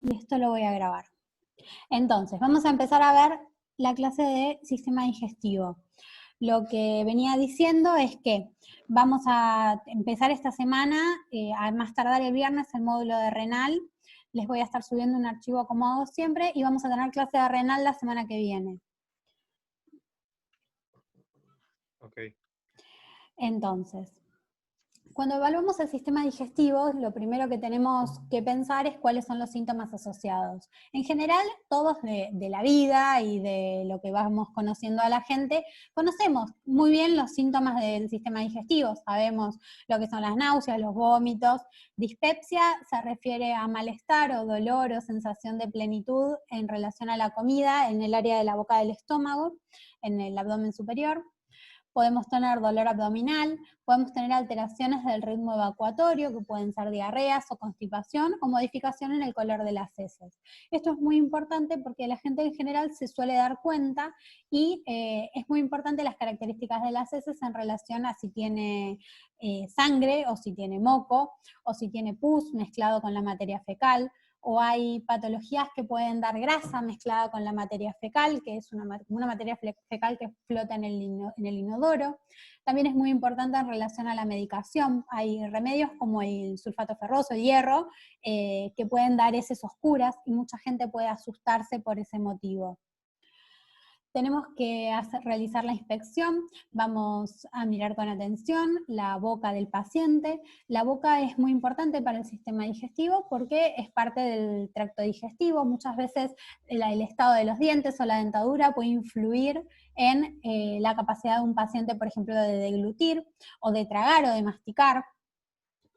Y esto lo voy a grabar. Entonces, vamos a empezar a ver la clase de sistema digestivo. Lo que venía diciendo es que vamos a empezar esta semana, a más tardar el viernes, el módulo de renal. Les voy a estar subiendo un archivo como hago siempre y vamos a tener clase de renal la semana que viene. Ok. Entonces, cuando evaluamos el sistema digestivo, lo primero que tenemos que pensar es cuáles son los síntomas asociados. En general, todos de la vida y de lo que vamos conociendo a la gente, conocemos muy bien los síntomas del sistema digestivo. Sabemos lo que son las náuseas, los vómitos. Dispepsia se refiere a malestar o dolor o sensación de plenitud en relación a la comida en el área de la boca del estómago, en el abdomen superior. Podemos tener dolor abdominal, podemos tener alteraciones del ritmo evacuatorio, que pueden ser diarreas o constipación, o modificación en el color de las heces. Esto es muy importante porque la gente en general se suele dar cuenta y es muy importante las características de las heces en relación a si tiene sangre, o si tiene moco, o si tiene pus mezclado con la materia fecal, o hay patologías que pueden dar grasa mezclada con la materia fecal, que es una materia fecal que flota en el inodoro. También es muy importante en relación a la medicación. Hay remedios como el sulfato ferroso, el hierro, que pueden dar heces oscuras y mucha gente puede asustarse por ese motivo. Tenemos que realizar la inspección, vamos a mirar con atención la boca del paciente. La boca es muy importante para el sistema digestivo porque es parte del tracto digestivo. Muchas veces el estado de los dientes o la dentadura puede influir en la capacidad de un paciente, por ejemplo, de deglutir o de tragar o de masticar.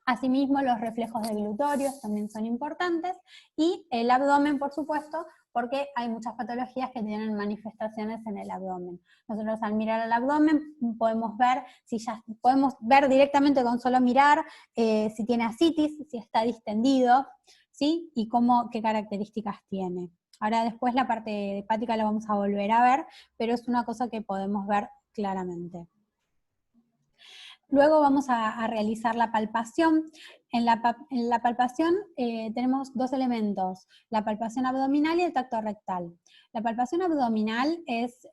Asimismo, los reflejos deglutorios también son importantes, y el abdomen, por supuesto, porque hay muchas patologías que tienen manifestaciones en el abdomen. Nosotros al mirar el abdomen podemos ver directamente con solo mirar si tiene ascitis, si está distendido, ¿sí? Y qué características tiene. Ahora después la parte hepática la vamos a volver a ver, pero es una cosa que podemos ver claramente. Luego vamos a realizar la palpación. En la palpación tenemos dos elementos, la palpación abdominal y el tacto rectal. La palpación abdominal es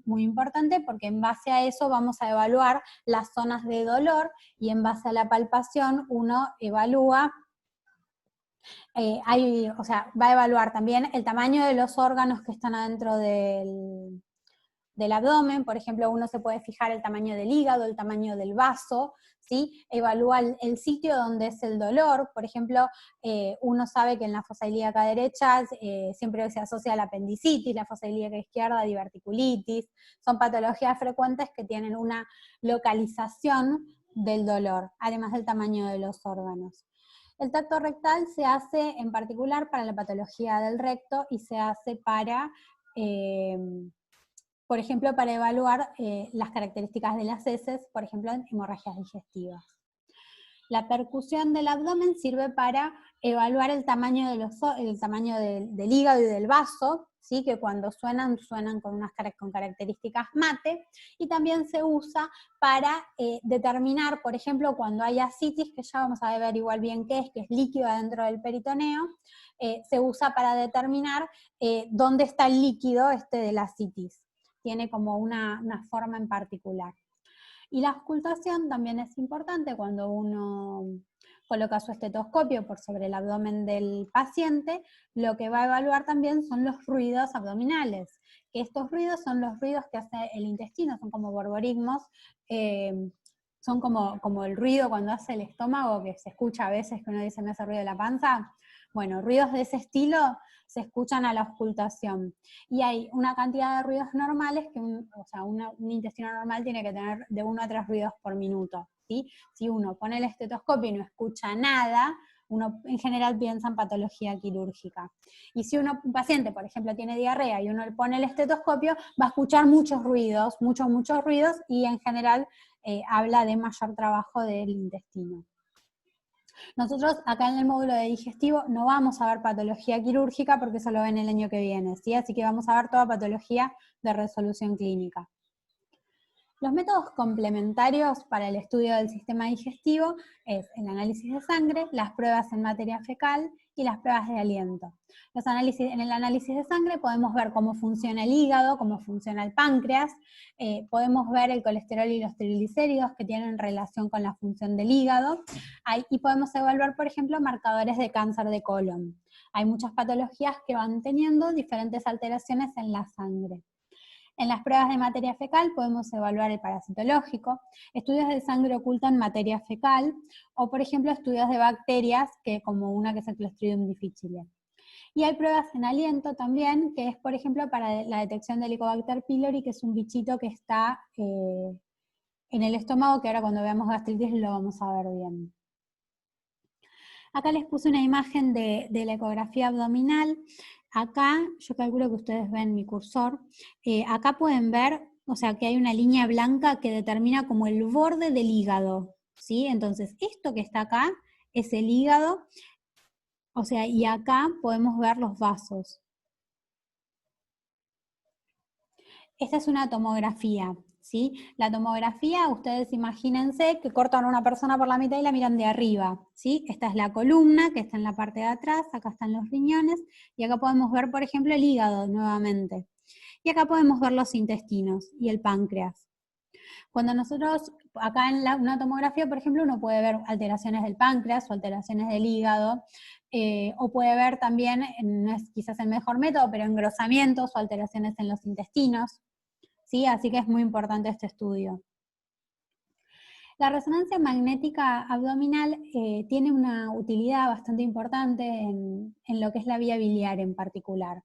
muy importante porque en base a eso vamos a evaluar las zonas de dolor, y en base a la palpación uno evalúa, va a evaluar también el tamaño de los órganos que están adentro del abdomen. Por ejemplo, uno se puede fijar el tamaño del hígado, el tamaño del vaso, ¿sí? Evalúa el sitio donde es el dolor. Por ejemplo, uno sabe que en la fosa ilíaca derecha siempre se asocia a la apendicitis, la fosa ilíaca izquierda a diverticulitis. Son patologías frecuentes que tienen una localización del dolor, además del tamaño de los órganos. El tacto rectal se hace en particular para la patología del recto y se hace para por ejemplo, para evaluar las características de las heces, por ejemplo, en hemorragias digestivas. La percusión del abdomen sirve para evaluar el tamaño del hígado y del vaso, ¿sí? Que cuando suenan con características mate, y también se usa para determinar, por ejemplo, cuando hay ascitis, que ya vamos a ver igual bien qué es, que es líquido adentro del peritoneo, se usa para determinar dónde está el líquido de la ascitis. Tiene como una forma en particular. Y la auscultación también es importante cuando uno coloca su estetoscopio por sobre el abdomen del paciente. Lo que va a evaluar también son los ruidos abdominales, que estos ruidos son los ruidos que hace el intestino, son como borborismos, son como el ruido cuando hace el estómago, que se escucha a veces que uno dice me hace ruido de la panza. Bueno, ruidos de ese estilo se escuchan a la auscultación. Y hay una cantidad de ruidos normales que un intestino normal tiene que tener de 1 a 3 ruidos por minuto, ¿sí? Si uno pone el estetoscopio y no escucha nada, uno en general piensa en patología quirúrgica. Y si un paciente, por ejemplo, tiene diarrea y uno le pone el estetoscopio, va a escuchar muchos ruidos, muchos ruidos, y en general habla de mayor trabajo del intestino. Nosotros acá en el módulo de digestivo no vamos a ver patología quirúrgica porque eso lo ven el año que viene, ¿sí? Así que vamos a ver toda patología de resolución clínica. Los métodos complementarios para el estudio del sistema digestivo es el análisis de sangre, las pruebas en materia fecal y las pruebas de aliento. En el análisis de sangre podemos ver cómo funciona el hígado, cómo funciona el páncreas, podemos ver el colesterol y los triglicéridos que tienen relación con la función del hígado, y podemos evaluar, por ejemplo, marcadores de cáncer de colon. Hay muchas patologías que van teniendo diferentes alteraciones en la sangre. En las pruebas de materia fecal podemos evaluar el parasitológico, estudios de sangre oculta en materia fecal, o por ejemplo estudios de bacterias, como una que es el Clostridium difficile. Y hay pruebas en aliento también, que es por ejemplo para la detección del Helicobacter pylori, que es un bichito que está en el estómago, que ahora cuando veamos gastritis lo vamos a ver bien. Acá les puse una imagen de la ecografía abdominal. Acá, yo calculo que ustedes ven mi cursor, acá pueden ver, o sea, que hay una línea blanca que determina como el borde del hígado, ¿sí? Entonces, esto que está acá es el hígado, o sea, y acá podemos ver los vasos. Esta es una tomografía, ¿sí? La tomografía, ustedes imagínense que cortan a una persona por la mitad y la miran de arriba, ¿sí? Esta es la columna que está en la parte de atrás, acá están los riñones, y acá podemos ver, por ejemplo, el hígado nuevamente. Y acá podemos ver los intestinos y el páncreas. Cuando nosotros, acá en una tomografía, por ejemplo, uno puede ver alteraciones del páncreas o alteraciones del hígado, o puede ver también, no es quizás el mejor método, pero engrosamientos o alteraciones en los intestinos, ¿sí? Así que es muy importante este estudio. La resonancia magnética abdominal tiene una utilidad bastante importante en lo que es la vía biliar en particular.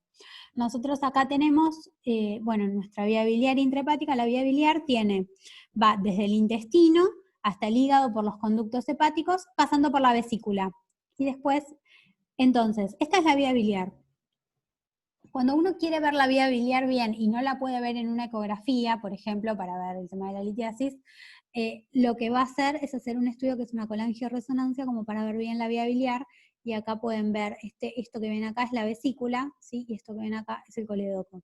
Nosotros acá tenemos, en nuestra vía biliar intrahepática, la vía biliar va desde el intestino hasta el hígado por los conductos hepáticos, pasando por la vesícula. Y después, entonces, esta es la vía biliar. Cuando uno quiere ver la vía biliar bien y no la puede ver en una ecografía, por ejemplo, para ver el tema de la litiasis, lo que va a hacer es hacer un estudio que es una colangioresonancia como para ver bien la vía biliar, y acá pueden ver, esto que ven acá es la vesícula, ¿sí? Y esto que ven acá es el coledoco.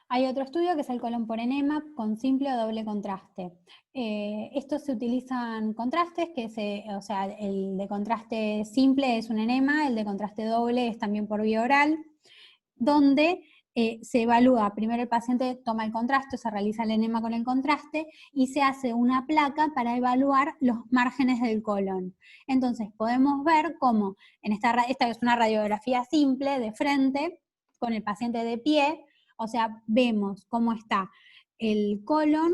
Hay otro estudio que es el colon por enema con simple o doble contraste. Estos se utilizan contrastes, el de contraste simple es un enema, el de contraste doble es también por vía oral, donde se evalúa, primero el paciente toma el contraste, se realiza el enema con el contraste y se hace una placa para evaluar los márgenes del colon. Entonces podemos ver cómo, esta es una radiografía simple de frente, con el paciente de pie, o sea, vemos cómo está el colon,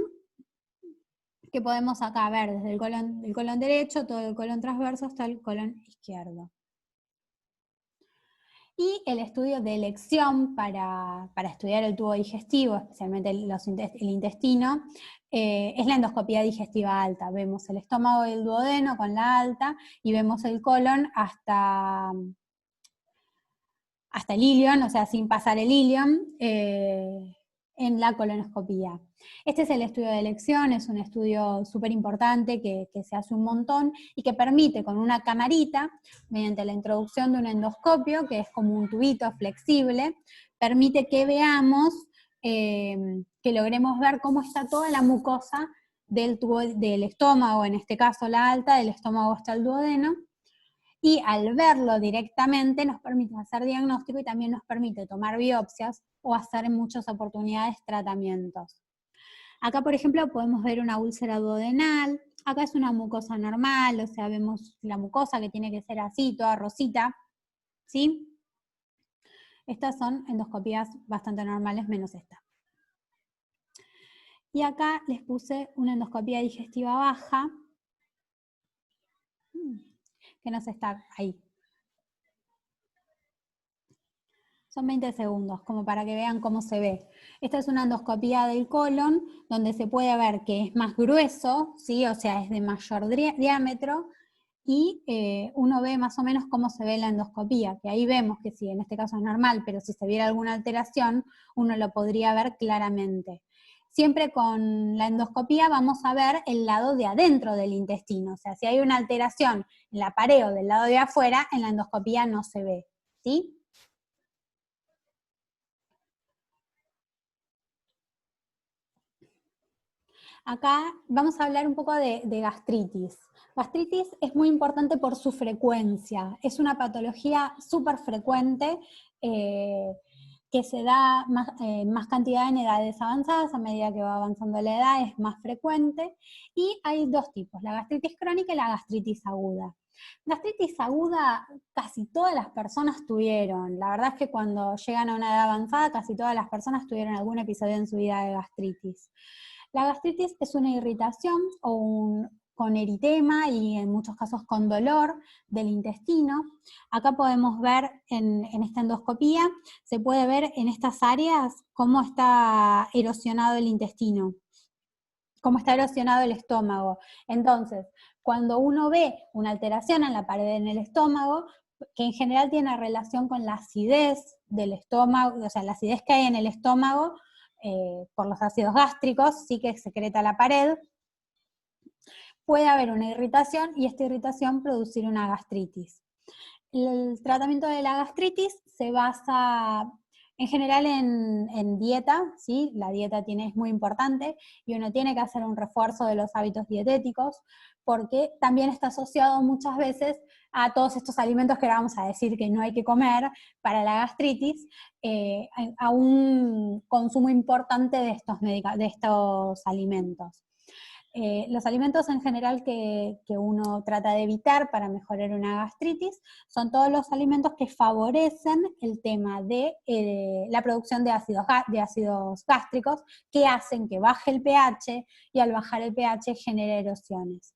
que podemos acá ver desde el colon derecho, todo el colon transverso hasta el colon izquierdo. Y el estudio de elección para estudiar el tubo digestivo, especialmente el intestino, es la endoscopía digestiva alta. Vemos el estómago y el duodeno con la alta, y vemos el colon hasta el ilion, o sea, sin pasar el ilion, en la colonoscopía. Este es el estudio de elección, es un estudio súper importante que se hace un montón y que permite con una camarita, mediante la introducción de un endoscopio, que es como un tubito flexible, permite que veamos, que logremos ver cómo está toda la mucosa del estómago, en este caso la alta, del estómago hasta el duodeno, y al verlo directamente nos permite hacer diagnóstico y también nos permite tomar biopsias o hacer en muchas oportunidades tratamientos. Acá, por ejemplo, podemos ver una úlcera duodenal. Acá es una mucosa normal, o sea, vemos la mucosa que tiene que ser así, toda rosita, ¿sí? Estas son endoscopías bastante normales, menos esta. Y acá les puse una endoscopía digestiva baja, que nos está ahí. Son 20 segundos, como para que vean cómo se ve. Esta es una endoscopía del colon, donde se puede ver que es más grueso, ¿sí? O sea, es de mayor diámetro, y uno ve más o menos cómo se ve la endoscopía, que ahí vemos que sí, en este caso es normal, pero si se viera alguna alteración, uno lo podría ver claramente. Siempre con la endoscopía vamos a ver el lado de adentro del intestino, o sea, si hay una alteración en la pared o del lado de afuera, en la endoscopía no se ve, ¿sí? Acá vamos a hablar un poco de gastritis. Gastritis es muy importante por su frecuencia. Es una patología súper frecuente que se da más cantidad en edades avanzadas. A medida que va avanzando la edad es más frecuente. Y hay dos tipos, la gastritis crónica y la gastritis aguda. Gastritis aguda casi todas las personas tuvieron. La verdad es que cuando llegan a una edad avanzada, casi todas las personas tuvieron algún episodio en su vida de gastritis. La gastritis es una irritación con eritema y en muchos casos con dolor del intestino. Acá podemos ver en esta endoscopía, se puede ver en estas áreas cómo está erosionado el intestino, cómo está erosionado el estómago. Entonces, cuando uno ve una alteración en la pared en el estómago, que en general tiene relación con la acidez del estómago, o sea, la acidez que hay en el estómago, por los ácidos gástricos, sí que secreta la pared, puede haber una irritación y esta irritación producir una gastritis. El tratamiento de la gastritis se basa en general en dieta, ¿sí? La dieta es muy importante y uno tiene que hacer un refuerzo de los hábitos dietéticos porque también está asociado muchas veces a todos estos alimentos que vamos a decir que no hay que comer para la gastritis, a un consumo importante de estos alimentos. Los alimentos en general que uno trata de evitar para mejorar una gastritis son todos los alimentos que favorecen el tema de la producción de ácidos gástricos que hacen que baje el pH y al bajar el pH genere erosiones.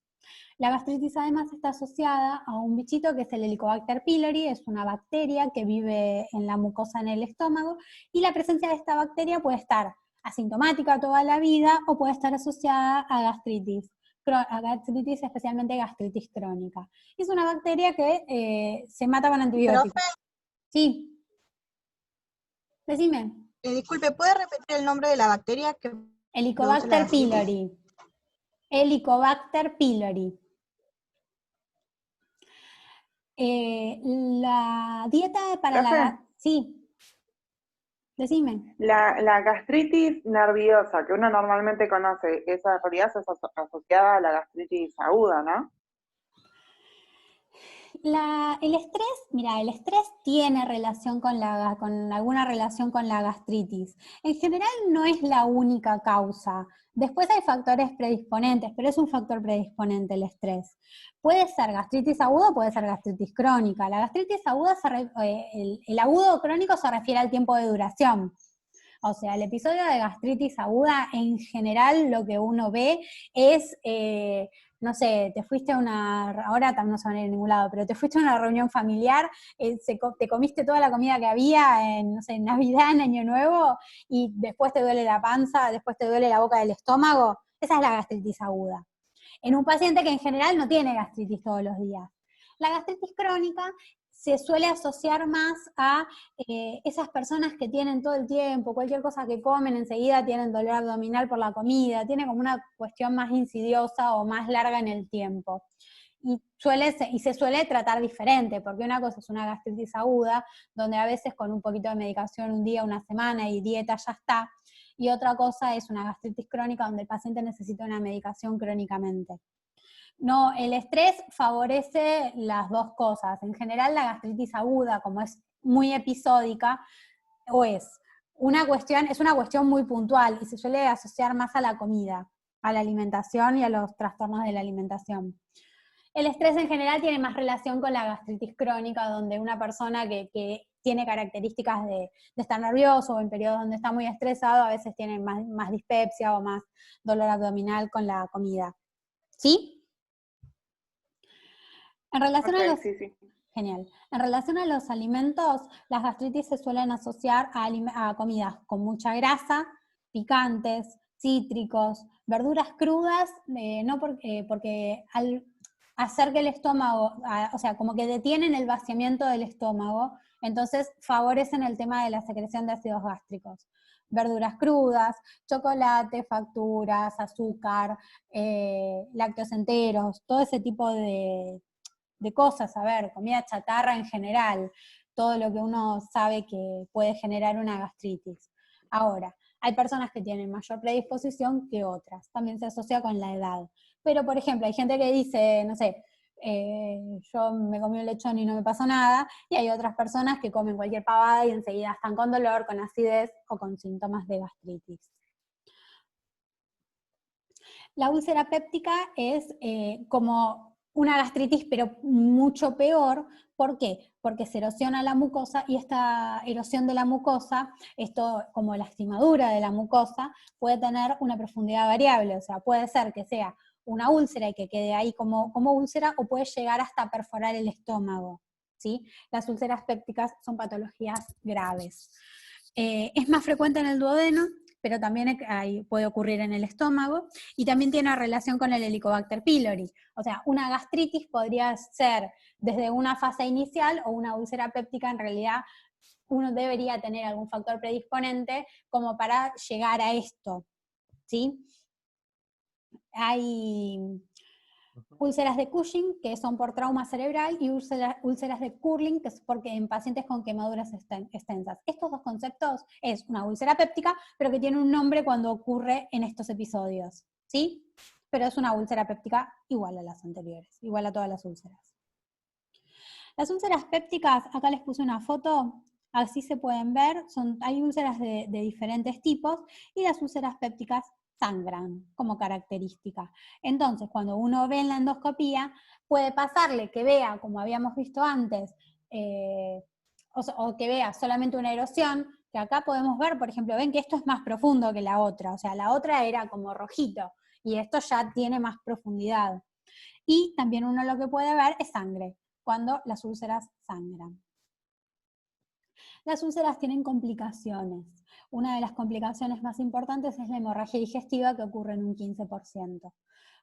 La gastritis además está asociada a un bichito que es el Helicobacter pylori, es una bacteria que vive en la mucosa en el estómago y la presencia de esta bacteria puede estar asintomática toda la vida o puede estar asociada a gastritis especialmente gastritis crónica. Es una bacteria que se mata con antibióticos. Profe, Sí, decime. disculpe, ¿puede repetir el nombre de la bacteria que produce la Helicobacter gastritis? pylori. Helicobacter pylori. La dieta para Profe, Sí, decime. la gastritis nerviosa que uno normalmente conoce, esa en realidad es asociada a la gastritis aguda, ¿no? El estrés, mira, el estrés tiene relación con alguna relación con la gastritis. En general no es la única causa. Después hay factores predisponentes, pero es un factor predisponente el estrés. Puede ser gastritis aguda o puede ser gastritis crónica. La gastritis aguda, el agudo o crónico se refiere al tiempo de duración. O sea, el episodio de gastritis aguda, en general, lo que uno ve es, no sé, te fuiste a ahora no se van a ir a ningún lado, pero te fuiste a una reunión familiar, te comiste toda la comida que había en, no sé, en Navidad, en Año Nuevo, y después te duele la panza, después te duele la boca del estómago. Esa es la gastritis aguda. En un paciente que en general no tiene gastritis todos los días. La gastritis crónica se suele asociar más a esas personas que tienen todo el tiempo, cualquier cosa que comen, enseguida tienen dolor abdominal por la comida, tiene como una cuestión más insidiosa o más larga en el tiempo. Y se suele tratar diferente, porque una cosa es una gastritis aguda, donde a veces con un poquito de medicación un día, una semana y dieta ya está, y otra cosa es una gastritis crónica donde el paciente necesita una medicación crónicamente. No, el estrés favorece las dos cosas. En general, la gastritis aguda, como es muy episódica, es una cuestión muy puntual y se suele asociar más a la comida, a la alimentación y a los trastornos de la alimentación. El estrés en general tiene más relación con la gastritis crónica, donde una persona que tiene características de estar nervioso o en periodos donde está muy estresado, a veces tiene más dispepsia o más dolor abdominal con la comida. ¿Sí? En relación a los, Sí, sí. Genial. En relación a los alimentos, las gastritis se suelen asociar a comidas con mucha grasa, picantes, cítricos, verduras crudas, no porque al hacer que el estómago, o sea, como que detienen el vaciamiento del estómago, entonces favorecen el tema de la secreción de ácidos gástricos. Verduras crudas, chocolate, facturas, azúcar, lácteos enteros, todo ese tipo de cosas, a ver, comida chatarra en general, todo lo que uno sabe que puede generar una gastritis. Ahora, Hay personas que tienen mayor predisposición que otras, también se asocia con la edad. Pero, por ejemplo, hay gente que dice, no sé, yo me comí un lechón y no me pasó nada, y hay otras personas que comen cualquier pavada y enseguida están con dolor, con acidez o con síntomas de gastritis. La úlcera péptica es como una gastritis, pero mucho peor. ¿Por qué? Porque se erosiona la mucosa y esta erosión de la mucosa, esto como lastimadura de la mucosa, puede tener una profundidad variable, o sea, puede ser que sea una úlcera y que quede ahí como úlcera, o puede llegar hasta perforar el estómago, ¿sí? Las úlceras pépticas son patologías graves. Es más frecuente en el duodeno, pero también puede ocurrir en el estómago, y también tiene relación con el Helicobacter pylori. O sea, una gastritis podría ser desde una fase inicial, o una úlcera péptica en realidad uno debería tener algún factor predisponente como para llegar a esto, ¿sí? Hay úlceras de Cushing, que son por trauma cerebral, y úlceras de Curling, que es porque en pacientes con quemaduras extensas. Estos dos conceptos es una úlcera péptica, pero que tiene un nombre cuando ocurre en estos episodios, ¿sí? Pero es una úlcera péptica igual a las anteriores, igual a todas las úlceras. Las úlceras pépticas, acá les puse una foto, así se pueden ver, hay úlceras de diferentes tipos, y las úlceras pépticas sangran como característica. Entonces, cuando uno ve en la endoscopía, puede pasarle que vea, como habíamos visto antes, o que vea solamente una erosión, que acá podemos ver, por ejemplo, ven que esto es más profundo que la otra, o sea, la otra era como rojito, y esto ya tiene más profundidad. Y también uno lo que puede ver es sangre, cuando las úlceras sangran. Las úlceras tienen complicaciones. Una de las complicaciones más importantes es la hemorragia digestiva, que ocurre en un 15%.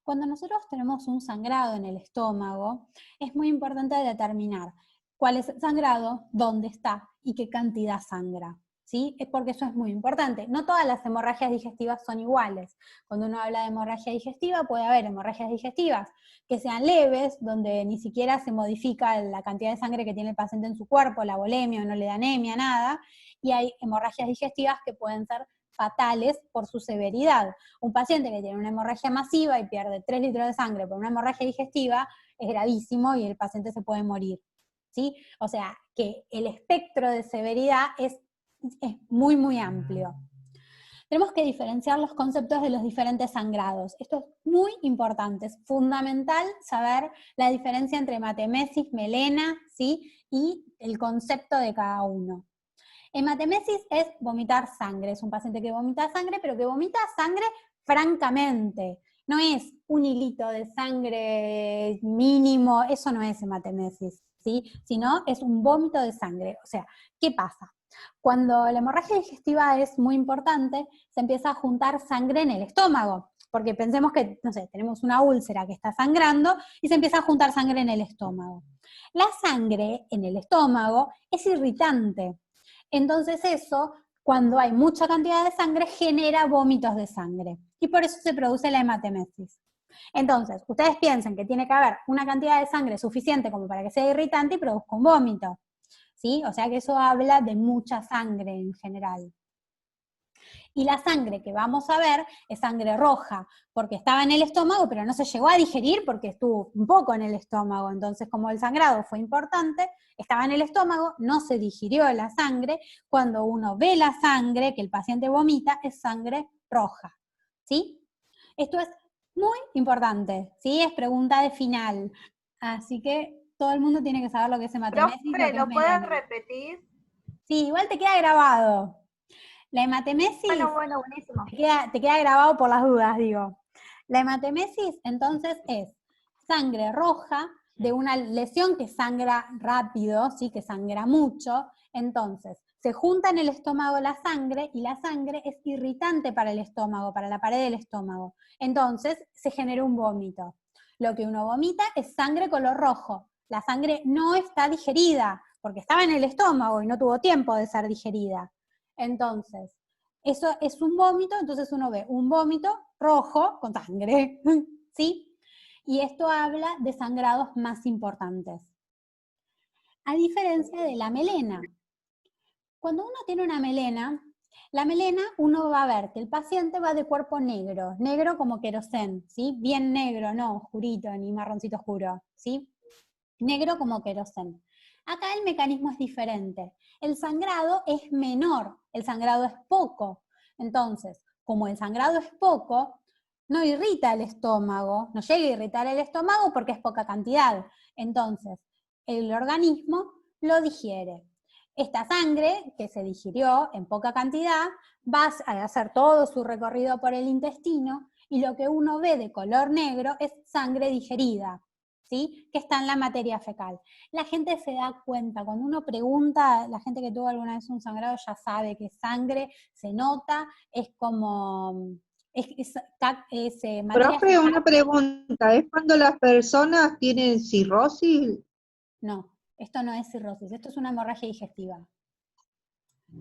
Cuando nosotros tenemos un sangrado en el estómago, es muy importante determinar cuál es el sangrado, dónde está y qué cantidad sangra, ¿sí? Es porque eso es muy importante. No todas las hemorragias digestivas son iguales. Cuando uno habla de hemorragia digestiva, puede haber hemorragias digestivas que sean leves, donde ni siquiera se modifica la cantidad de sangre que tiene el paciente en su cuerpo, la volemia, o no le da anemia, nada, y hay hemorragias digestivas que pueden ser fatales por su severidad. Un paciente que tiene una hemorragia masiva y pierde 3 litros de sangre por una hemorragia digestiva es gravísimo y el paciente se puede morir, ¿sí? O sea, que el espectro de severidad es muy, muy amplio. Tenemos que diferenciar los conceptos de los diferentes sangrados. Esto es muy importante, es fundamental saber la diferencia entre hematemesis, melena, ¿sí? Y el concepto de cada uno. Hematemesis es vomitar sangre, es un paciente que vomita sangre, pero que vomita sangre francamente. No es un hilito de sangre mínimo, eso no es hematemesis, ¿sí? Sino es un vómito de sangre. O sea, ¿qué pasa? Cuando la hemorragia digestiva es muy importante, se empieza a juntar sangre en el estómago, porque pensemos que, no sé, tenemos una úlcera que está sangrando y se empieza a juntar sangre en el estómago. La sangre en el estómago es irritante, entonces eso, cuando hay mucha cantidad de sangre, genera vómitos de sangre, y por eso se produce la hematemesis. Entonces, ustedes piensan que tiene que haber una cantidad de sangre suficiente como para que sea irritante y produzca un vómito, ¿sí? O sea que eso habla de mucha sangre en general. Y la sangre que vamos a ver es sangre roja, porque estaba en el estómago, pero no se llegó a digerir porque estuvo un poco en el estómago. Entonces, como el sangrado fue importante, estaba en el estómago, no se digirió la sangre. Cuando uno ve la sangre que el paciente vomita, es sangre roja, ¿sí? Esto es muy importante, ¿sí? Es pregunta de final. Así que todo el mundo tiene que saber lo que es hematemesis. Profe, ¿lo puedes repetir? Sí, igual te queda grabado. La hematemesis, Bueno, buenísimo. te queda grabado por las dudas, digo. La hematemesis, entonces, es sangre roja de una lesión que sangra rápido, ¿sí? Que sangra mucho. Entonces, se junta en el estómago la sangre, y la sangre es irritante para el estómago, para la pared del estómago. Entonces, se genera un vómito. Lo que uno vomita es sangre color rojo. La sangre no está digerida, porque estaba en el estómago y no tuvo tiempo de ser digerida. Entonces, eso es un vómito, entonces uno ve un vómito rojo con sangre, ¿sí? Y esto habla de sangrados más importantes. A diferencia de la melena. Cuando uno tiene una melena, La melena, uno va a ver que el paciente va de cuerpo negro, negro como querosén, ¿sí? Bien negro, no oscurito ni marroncito oscuro, ¿sí? Negro como querosén. Acá el mecanismo es diferente. El sangrado es menor, el sangrado es poco. Entonces, como el sangrado es poco, no irrita el estómago, no llega a irritar el estómago porque es poca cantidad. Entonces, el organismo lo digiere. Esta sangre que se digirió en poca cantidad va a hacer todo su recorrido por el intestino y lo que uno ve de color negro es sangre digerida, ¿sí? Que está en la materia fecal. La gente se da cuenta, cuando uno pregunta, la gente que tuvo alguna vez un sangrado ya sabe que sangre se nota, es como... materia Profe, fecal. una pregunta, ¿es cuando las personas tienen cirrosis? No, esto no es cirrosis, esto es una hemorragia digestiva.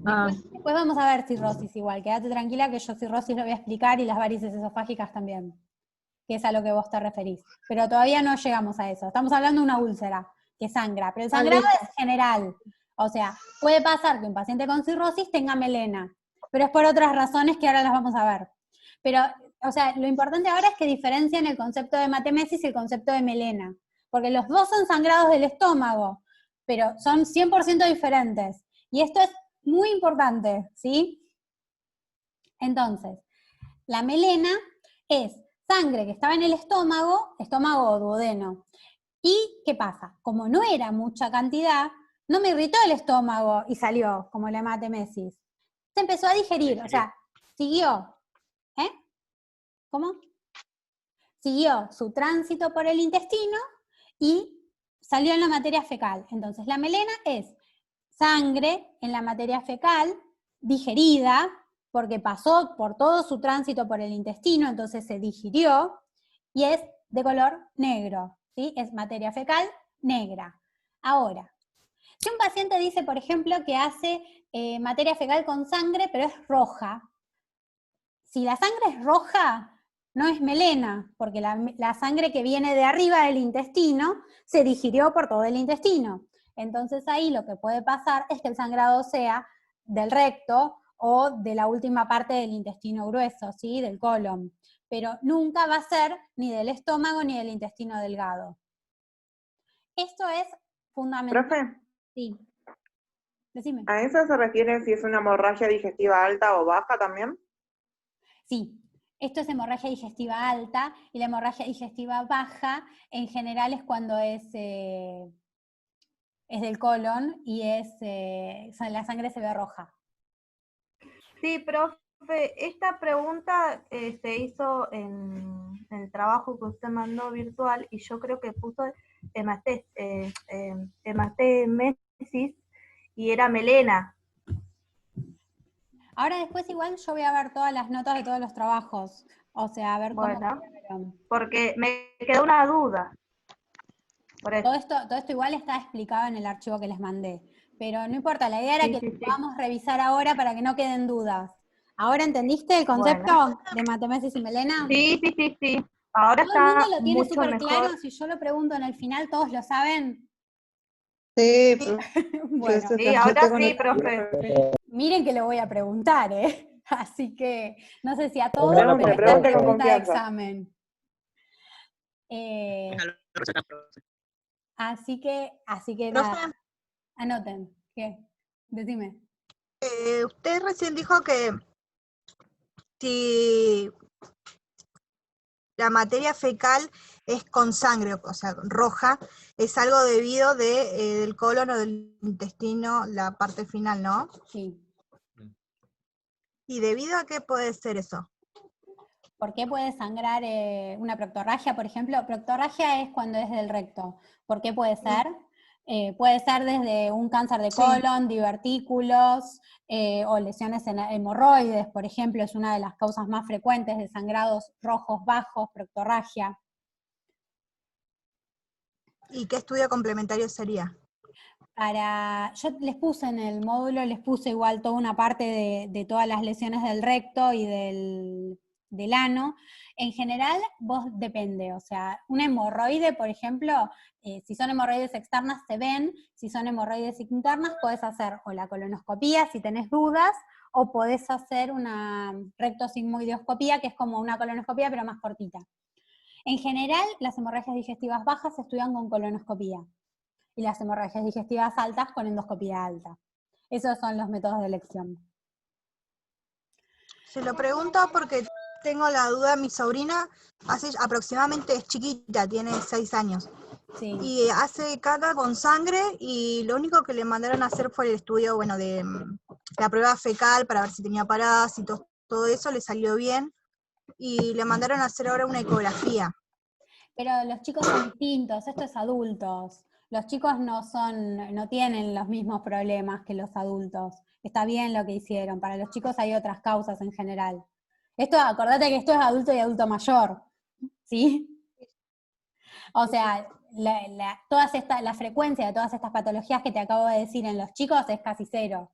Ah, Después vamos a ver cirrosis igual, quédate tranquila que yo cirrosis lo voy a explicar y las varices esofágicas también, que es a lo que vos te referís. Pero todavía no llegamos a eso, estamos hablando de una úlcera que sangra, pero el sangrado listo. es general. O sea, puede pasar que un paciente con cirrosis tenga melena, pero es por otras razones que ahora las vamos a ver. Pero, o sea, lo importante ahora es que diferencien el concepto de hematemesis y el concepto de melena, porque los dos son sangrados del estómago, pero son 100% diferentes. Y esto es muy importante, ¿sí? Entonces, la melena es sangre que estaba en el estómago o duodeno. ¿Y qué pasa? Como no era mucha cantidad, no me irritó el estómago y salió, como la hematemesis. Se empezó a digerir, o sea, siguió. ¿Eh? ¿Cómo? Siguió su tránsito por el intestino y salió en la materia fecal. Entonces, la melena es sangre en la materia fecal digerida, porque pasó por todo su tránsito por el intestino, entonces se digirió, y es de color negro, ¿sí? Es materia fecal negra. Ahora, si un paciente dice, por ejemplo, que hace materia fecal con sangre, pero es roja, si la sangre es roja, no es melena, porque la sangre que viene de arriba del intestino se digirió por todo el intestino. Entonces ahí lo que puede pasar es que el sangrado sea del recto o de la última parte del intestino grueso, ¿sí? Del colon. Pero nunca va a ser ni del estómago ni del intestino delgado. Esto es fundamental. Profe, Sí, decime. ¿a eso se refiere si es una hemorragia digestiva alta o baja también? Sí, esto es hemorragia digestiva alta y la hemorragia digestiva baja en general es cuando es del colon y la sangre se ve roja. Sí, profe, esta pregunta se hizo en el trabajo que usted mandó virtual y yo creo que puso hematemesis y era melena. Ahora después igual yo voy a ver todas las notas de todos los trabajos, o sea, a ver cómo Bueno, quedaron. porque me quedó una duda. Por eso. Todo esto igual está explicado en el archivo que les mandé, pero no importa, la idea era Sí, que sí, lo sí. podamos revisar ahora para que no queden dudas. ¿Ahora entendiste el concepto de hematemesis y melena? Sí, sí, sí, sí. Ahora ¿Todo el mundo está lo tiene mucho súper claro? mejor. Si yo lo pregunto en el final, ¿todos lo saben? sí, profe, Bueno, Sí, yo ahora tengo sí, una- profe. miren que lo voy a preguntar, ¿eh? Así que no sé si a todos, Pregunte, pero esta pregunte con pregunta de confianza. examen. Así que nada, Profe, anoten. ¿Qué? Decime. usted recién dijo que si la materia fecal es con sangre, o sea, roja, es algo debido del colon o del intestino, la parte final, ¿no? Sí. ¿Y debido a qué puede ser eso? ¿Por qué puede sangrar una proctorragia, por ejemplo? Proctorragia es cuando es del recto. ¿Por qué puede ser? Puede ser desde un cáncer de colon, divertículos, o lesiones en hemorroides, por ejemplo, es una de las causas más frecuentes de sangrados rojos bajos, proctorragia. ¿Y qué estudio complementario sería? Yo les puse en el módulo, les puse igual toda una parte de todas las lesiones del recto y del ano. En general, vos depende, o sea, una hemorroide, por ejemplo, si son hemorroides externas se ven, si son hemorroides internas podés hacer o la colonoscopía si tenés dudas, o podés hacer una rectosigmoidoscopía, que es como una colonoscopía, pero más cortita. En general, las hemorragias digestivas bajas se estudian con colonoscopía, y las hemorragias digestivas altas con endoscopía alta. Esos son los métodos de elección. Se lo pregunto porque tengo la duda, mi sobrina aproximadamente es chiquita, tiene 6 años. Sí. Y hace caca con sangre y lo único que le mandaron a hacer fue el estudio, bueno, de la prueba fecal para ver si tenía parásitos, todo eso le salió bien y le mandaron a hacer ahora una ecografía. Pero los chicos son distintos, esto es adultos. Los chicos no tienen los mismos problemas que los adultos. Está bien lo que hicieron, para los chicos hay otras causas en general. Acordate que esto es adulto y adulto mayor, ¿sí? O sea, la frecuencia de todas estas patologías que te acabo de decir en los chicos es casi cero.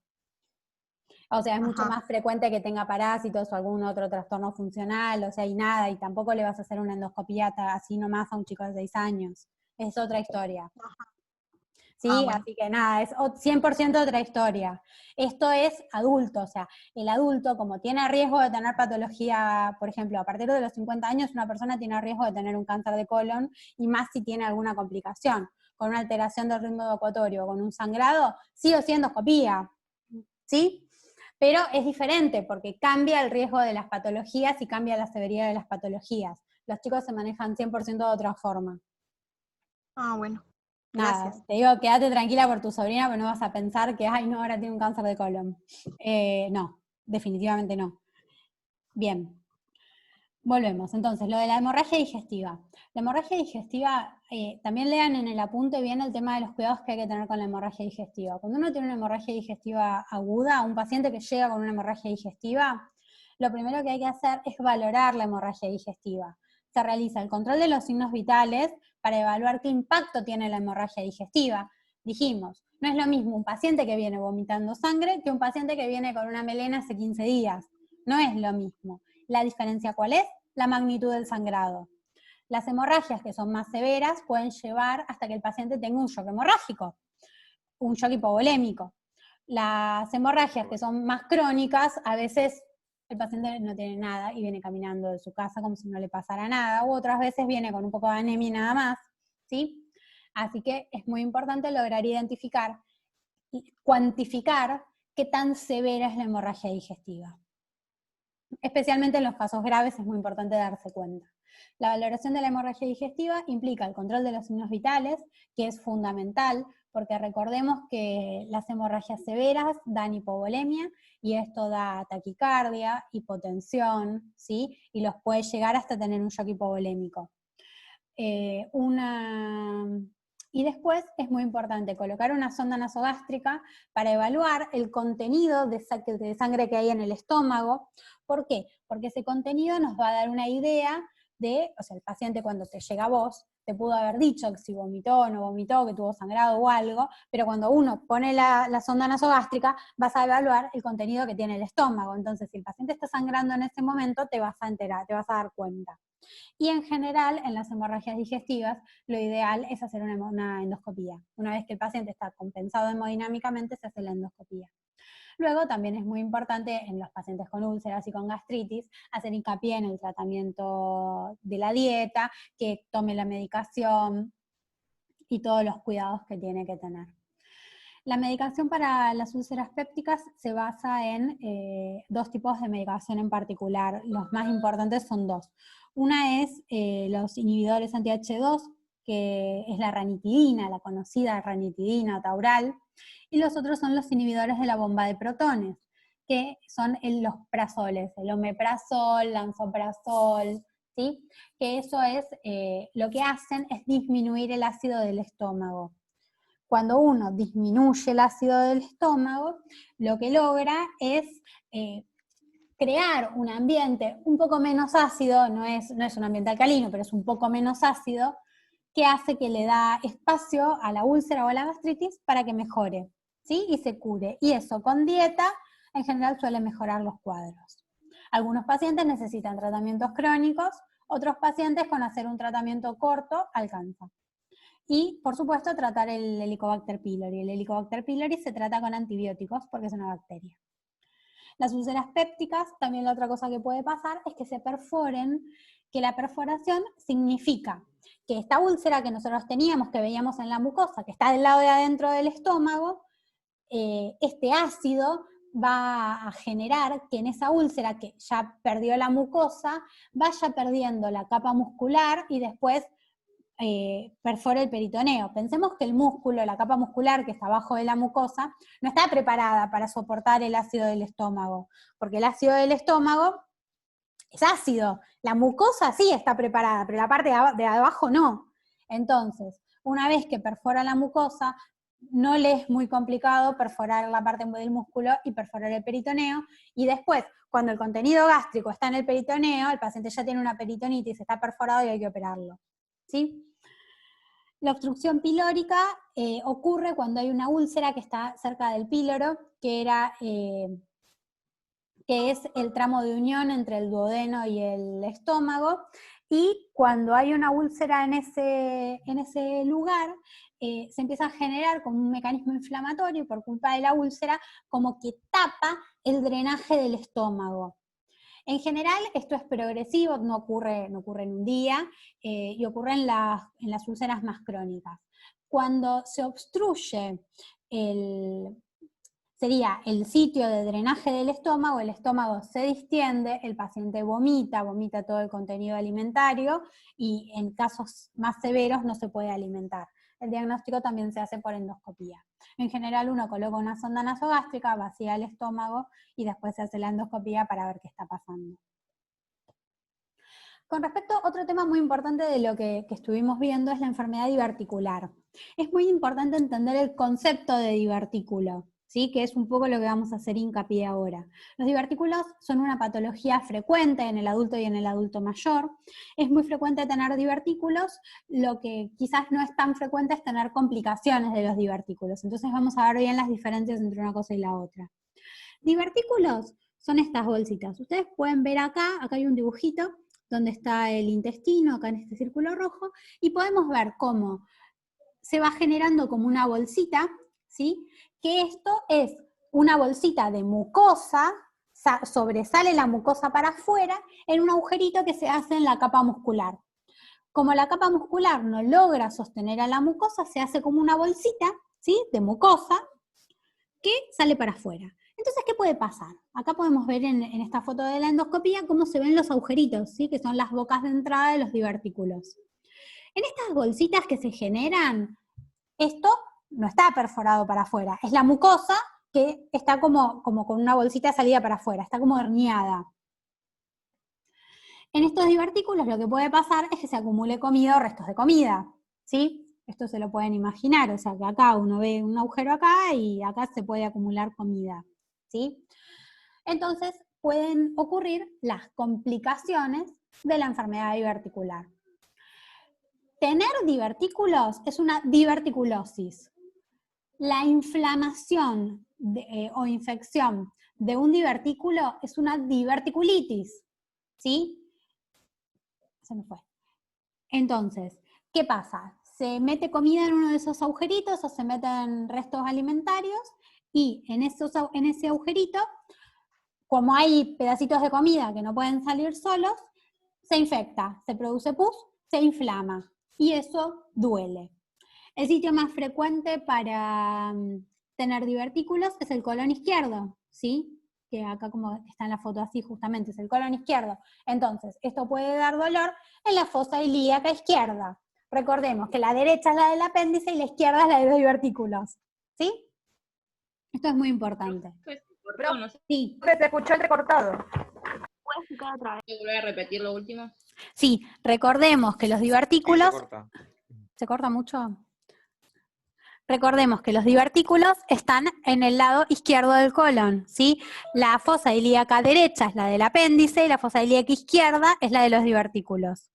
O sea, es mucho más frecuente que tenga parásitos o algún otro trastorno funcional, o sea, y nada, y tampoco le vas a hacer una endoscopía así nomás a un chico de 6 años. Es otra historia. ¿Sí? Bueno. Así que nada, es 100% otra historia. Esto es adulto, o sea, el adulto, como tiene riesgo de tener patología, por ejemplo, a partir de los 50 años, una persona tiene riesgo de tener un cáncer de colon, y más si tiene alguna complicación, con una alteración del ritmo evacuatorio, con un sangrado, sí o sí endoscopía, ¿sí? Pero es diferente porque cambia el riesgo de las patologías y cambia la severidad de las patologías. Los chicos se manejan 100% de otra forma. Bueno. Nada, Gracias. te digo, quédate tranquila por tu sobrina, pero no vas a pensar que, ay, no, ahora tiene un cáncer de colon. No, definitivamente no. Bien. Volvemos, entonces, lo de la hemorragia digestiva. La hemorragia digestiva, también lean en el apunte bien el tema de los cuidados que hay que tener con la hemorragia digestiva. Cuando uno tiene una hemorragia digestiva aguda, un paciente que llega con una hemorragia digestiva, lo primero que hay que hacer es valorar la hemorragia digestiva. Se realiza el control de los signos vitales para evaluar qué impacto tiene la hemorragia digestiva. Dijimos, no es lo mismo un paciente que viene vomitando sangre que un paciente que viene con una melena hace 15 días. No es lo mismo. ¿La diferencia cuál es? La magnitud del sangrado. Las hemorragias que son más severas pueden llevar hasta que el paciente tenga un shock hemorrágico, un shock hipovolémico. Las hemorragias que son más crónicas, a veces el paciente no tiene nada y viene caminando de su casa como si no le pasara nada, u otras veces viene con un poco de anemia y nada más, ¿sí? Así que es muy importante lograr identificar y cuantificar qué tan severa es la hemorragia digestiva. Especialmente en los casos graves es muy importante darse cuenta. La valoración de la hemorragia digestiva implica el control de los signos vitales, que es fundamental, porque recordemos que las hemorragias severas dan hipovolemia, y esto da taquicardia, hipotensión, ¿sí? Y los puede llegar hasta tener un shock hipovolémico. Y después es muy importante colocar una sonda nasogástrica para evaluar el contenido de sangre que hay en el estómago. ¿Por qué? Porque ese contenido nos va a dar una idea de, o sea, el paciente cuando te llega a vos, te pudo haber dicho que si vomitó o no vomitó, que tuvo sangrado o algo, pero cuando uno pone la sonda nasogástrica, vas a evaluar el contenido que tiene el estómago. Entonces, si el paciente está sangrando en ese momento, te vas a enterar, te vas a dar cuenta. Y en general, en las hemorragias digestivas, lo ideal es hacer una endoscopía. Una vez que el paciente está compensado hemodinámicamente, se hace la endoscopía. Luego también es muy importante en los pacientes con úlceras y con gastritis hacer hincapié en el tratamiento de la dieta, que tome la medicación y todos los cuidados que tiene que tener. La medicación para las úlceras pépticas se basa en dos tipos de medicación en particular. Los más importantes son dos. Una es los inhibidores anti-H2, que es la ranitidina, la conocida ranitidina taural, y los otros son los inhibidores de la bomba de protones, que son los prazoles, el omeprazol, lansoprazol, ¿sí? Que eso es, lo que hacen es disminuir el ácido del estómago. Cuando uno disminuye el ácido del estómago, lo que logra es crear un ambiente un poco menos ácido, no es un ambiente alcalino, pero es un poco menos ácido, que hace que le da espacio a la úlcera o a la gastritis para que mejore, ¿sí? Y se cure. Y eso con dieta, en general suele mejorar los cuadros. Algunos pacientes necesitan tratamientos crónicos, otros pacientes con hacer un tratamiento corto alcanza. Y, por supuesto, tratar el Helicobacter pylori. El Helicobacter pylori se trata con antibióticos porque es una bacteria. Las úlceras pépticas, también la otra cosa que puede pasar es que se perforen, que la perforación significa que esta úlcera que nosotros teníamos, que veíamos en la mucosa, que está del lado de adentro del estómago, este ácido va a generar que en esa úlcera que ya perdió la mucosa, vaya perdiendo la capa muscular y después perfora el peritoneo. Pensemos que el músculo, la capa muscular que está abajo de la mucosa, no está preparada para soportar el ácido del estómago, porque el ácido del estómago es ácido. La mucosa sí está preparada, pero la parte de abajo no. Entonces, una vez que perfora la mucosa, no le es muy complicado perforar la parte del músculo y perforar el peritoneo, y después, cuando el contenido gástrico está en el peritoneo, el paciente ya tiene una peritonitis, está perforado y hay que operarlo. ¿Sí? La obstrucción pilórica ocurre cuando hay una úlcera que está cerca del píloro, que es el tramo de unión entre el duodeno y el estómago, y cuando hay una úlcera en ese lugar, se empieza a generar como un mecanismo inflamatorio, y por culpa de la úlcera, como que tapa el drenaje del estómago. En general, esto es progresivo, no ocurre en un día, y ocurre en las úlceras más crónicas. Cuando se obstruye sería el sitio de drenaje del estómago, el estómago se distiende, el paciente vomita todo el contenido alimentario, y en casos más severos no se puede alimentar. El diagnóstico también se hace por endoscopía. En general uno coloca una sonda nasogástrica, vacía el estómago y después se hace la endoscopía para ver qué está pasando. Con respecto a otro tema muy importante de lo que estuvimos viendo es la enfermedad diverticular. Es muy importante entender el concepto de divertículo, ¿sí? Que es un poco lo que vamos a hacer hincapié ahora. Los divertículos son una patología frecuente en el adulto y en el adulto mayor. Es muy frecuente tener divertículos, lo que quizás no es tan frecuente es tener complicaciones de los divertículos. Entonces vamos a ver bien las diferencias entre una cosa y la otra. Divertículos son estas bolsitas. Ustedes pueden ver acá hay un dibujito donde está el intestino, acá en este círculo rojo, y podemos ver cómo se va generando como una bolsita, ¿sí? Que esto es una bolsita de mucosa, sobresale la mucosa para afuera en un agujerito que se hace en la capa muscular. Como la capa muscular no logra sostener a la mucosa, se hace como una bolsita, ¿sí? De mucosa que sale para afuera. Entonces, ¿qué puede pasar? Acá podemos ver en esta foto de la endoscopía cómo se ven los agujeritos, ¿sí? Que son las bocas de entrada de los divertículos. En estas bolsitas que se generan, esto no está perforado para afuera, es la mucosa que está como con una bolsita de salida para afuera, está como herniada. En estos divertículos lo que puede pasar es que se acumule comida o restos de comida, ¿sí? Esto se lo pueden imaginar, o sea que acá uno ve un agujero acá y acá se puede acumular comida, ¿sí? Entonces pueden ocurrir las complicaciones de la enfermedad diverticular. Tener divertículos es una diverticulosis. La inflamación o infección de un divertículo es una diverticulitis, ¿sí? Se me fue. Entonces, ¿qué pasa? Se mete comida en uno de esos agujeritos o se meten restos alimentarios, y en ese agujerito, como hay pedacitos de comida que no pueden salir solos, se infecta, se produce pus, se inflama, y eso duele. El sitio más frecuente para tener divertículos es el colon izquierdo, ¿sí? Que acá como está en la foto así justamente, es el colon izquierdo. Entonces, esto puede dar dolor en la fosa ilíaca izquierda. Recordemos que la derecha es la del apéndice y la izquierda es la de los divertículos, ¿sí? Esto es muy importante. Pero, no sé. Sí. Se escuchó entrecortado. ¿Puedes explicar otra vez? ¿Puedo volver a repetir lo último? Sí, recordemos que los divertículos... Sí, se corta. ¿Se corta mucho? Recordemos que los divertículos están en el lado izquierdo del colon, ¿sí? La fosa ilíaca derecha es la del apéndice y la fosa ilíaca izquierda es la de los divertículos.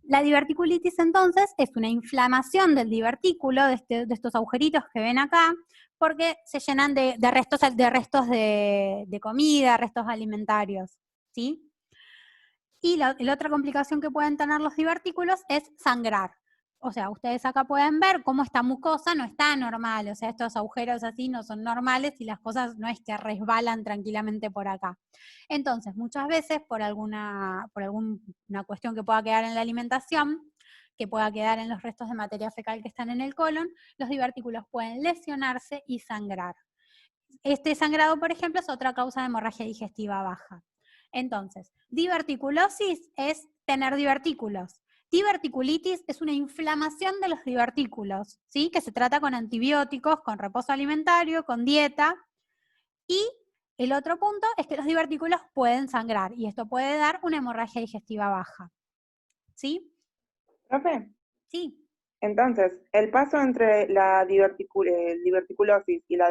La diverticulitis entonces es una inflamación del divertículo, de estos agujeritos que ven acá, porque se llenan de restos de comida, restos alimentarios, ¿sí? Y la otra complicación que pueden tener los divertículos es sangrar. o sea, ustedes acá pueden ver cómo esta mucosa no está normal, o sea, estos agujeros así no son normales y las cosas no es que resbalan tranquilamente por acá. Entonces, muchas veces por alguna cuestión que pueda quedar en la alimentación, que pueda quedar en los restos de materia fecal que están en el colon, los divertículos pueden lesionarse y sangrar. Este sangrado, por ejemplo, es otra causa de hemorragia digestiva baja. Entonces, diverticulosis es tener divertículos. Diverticulitis es una inflamación de los divertículos, ¿sí? Que se trata con antibióticos, con reposo alimentario, con dieta. Y el otro punto es que los divertículos pueden sangrar y esto puede dar una hemorragia digestiva baja. ¿Sí? ¿Profe? Sí. Entonces, el paso entre la diverticulosis y la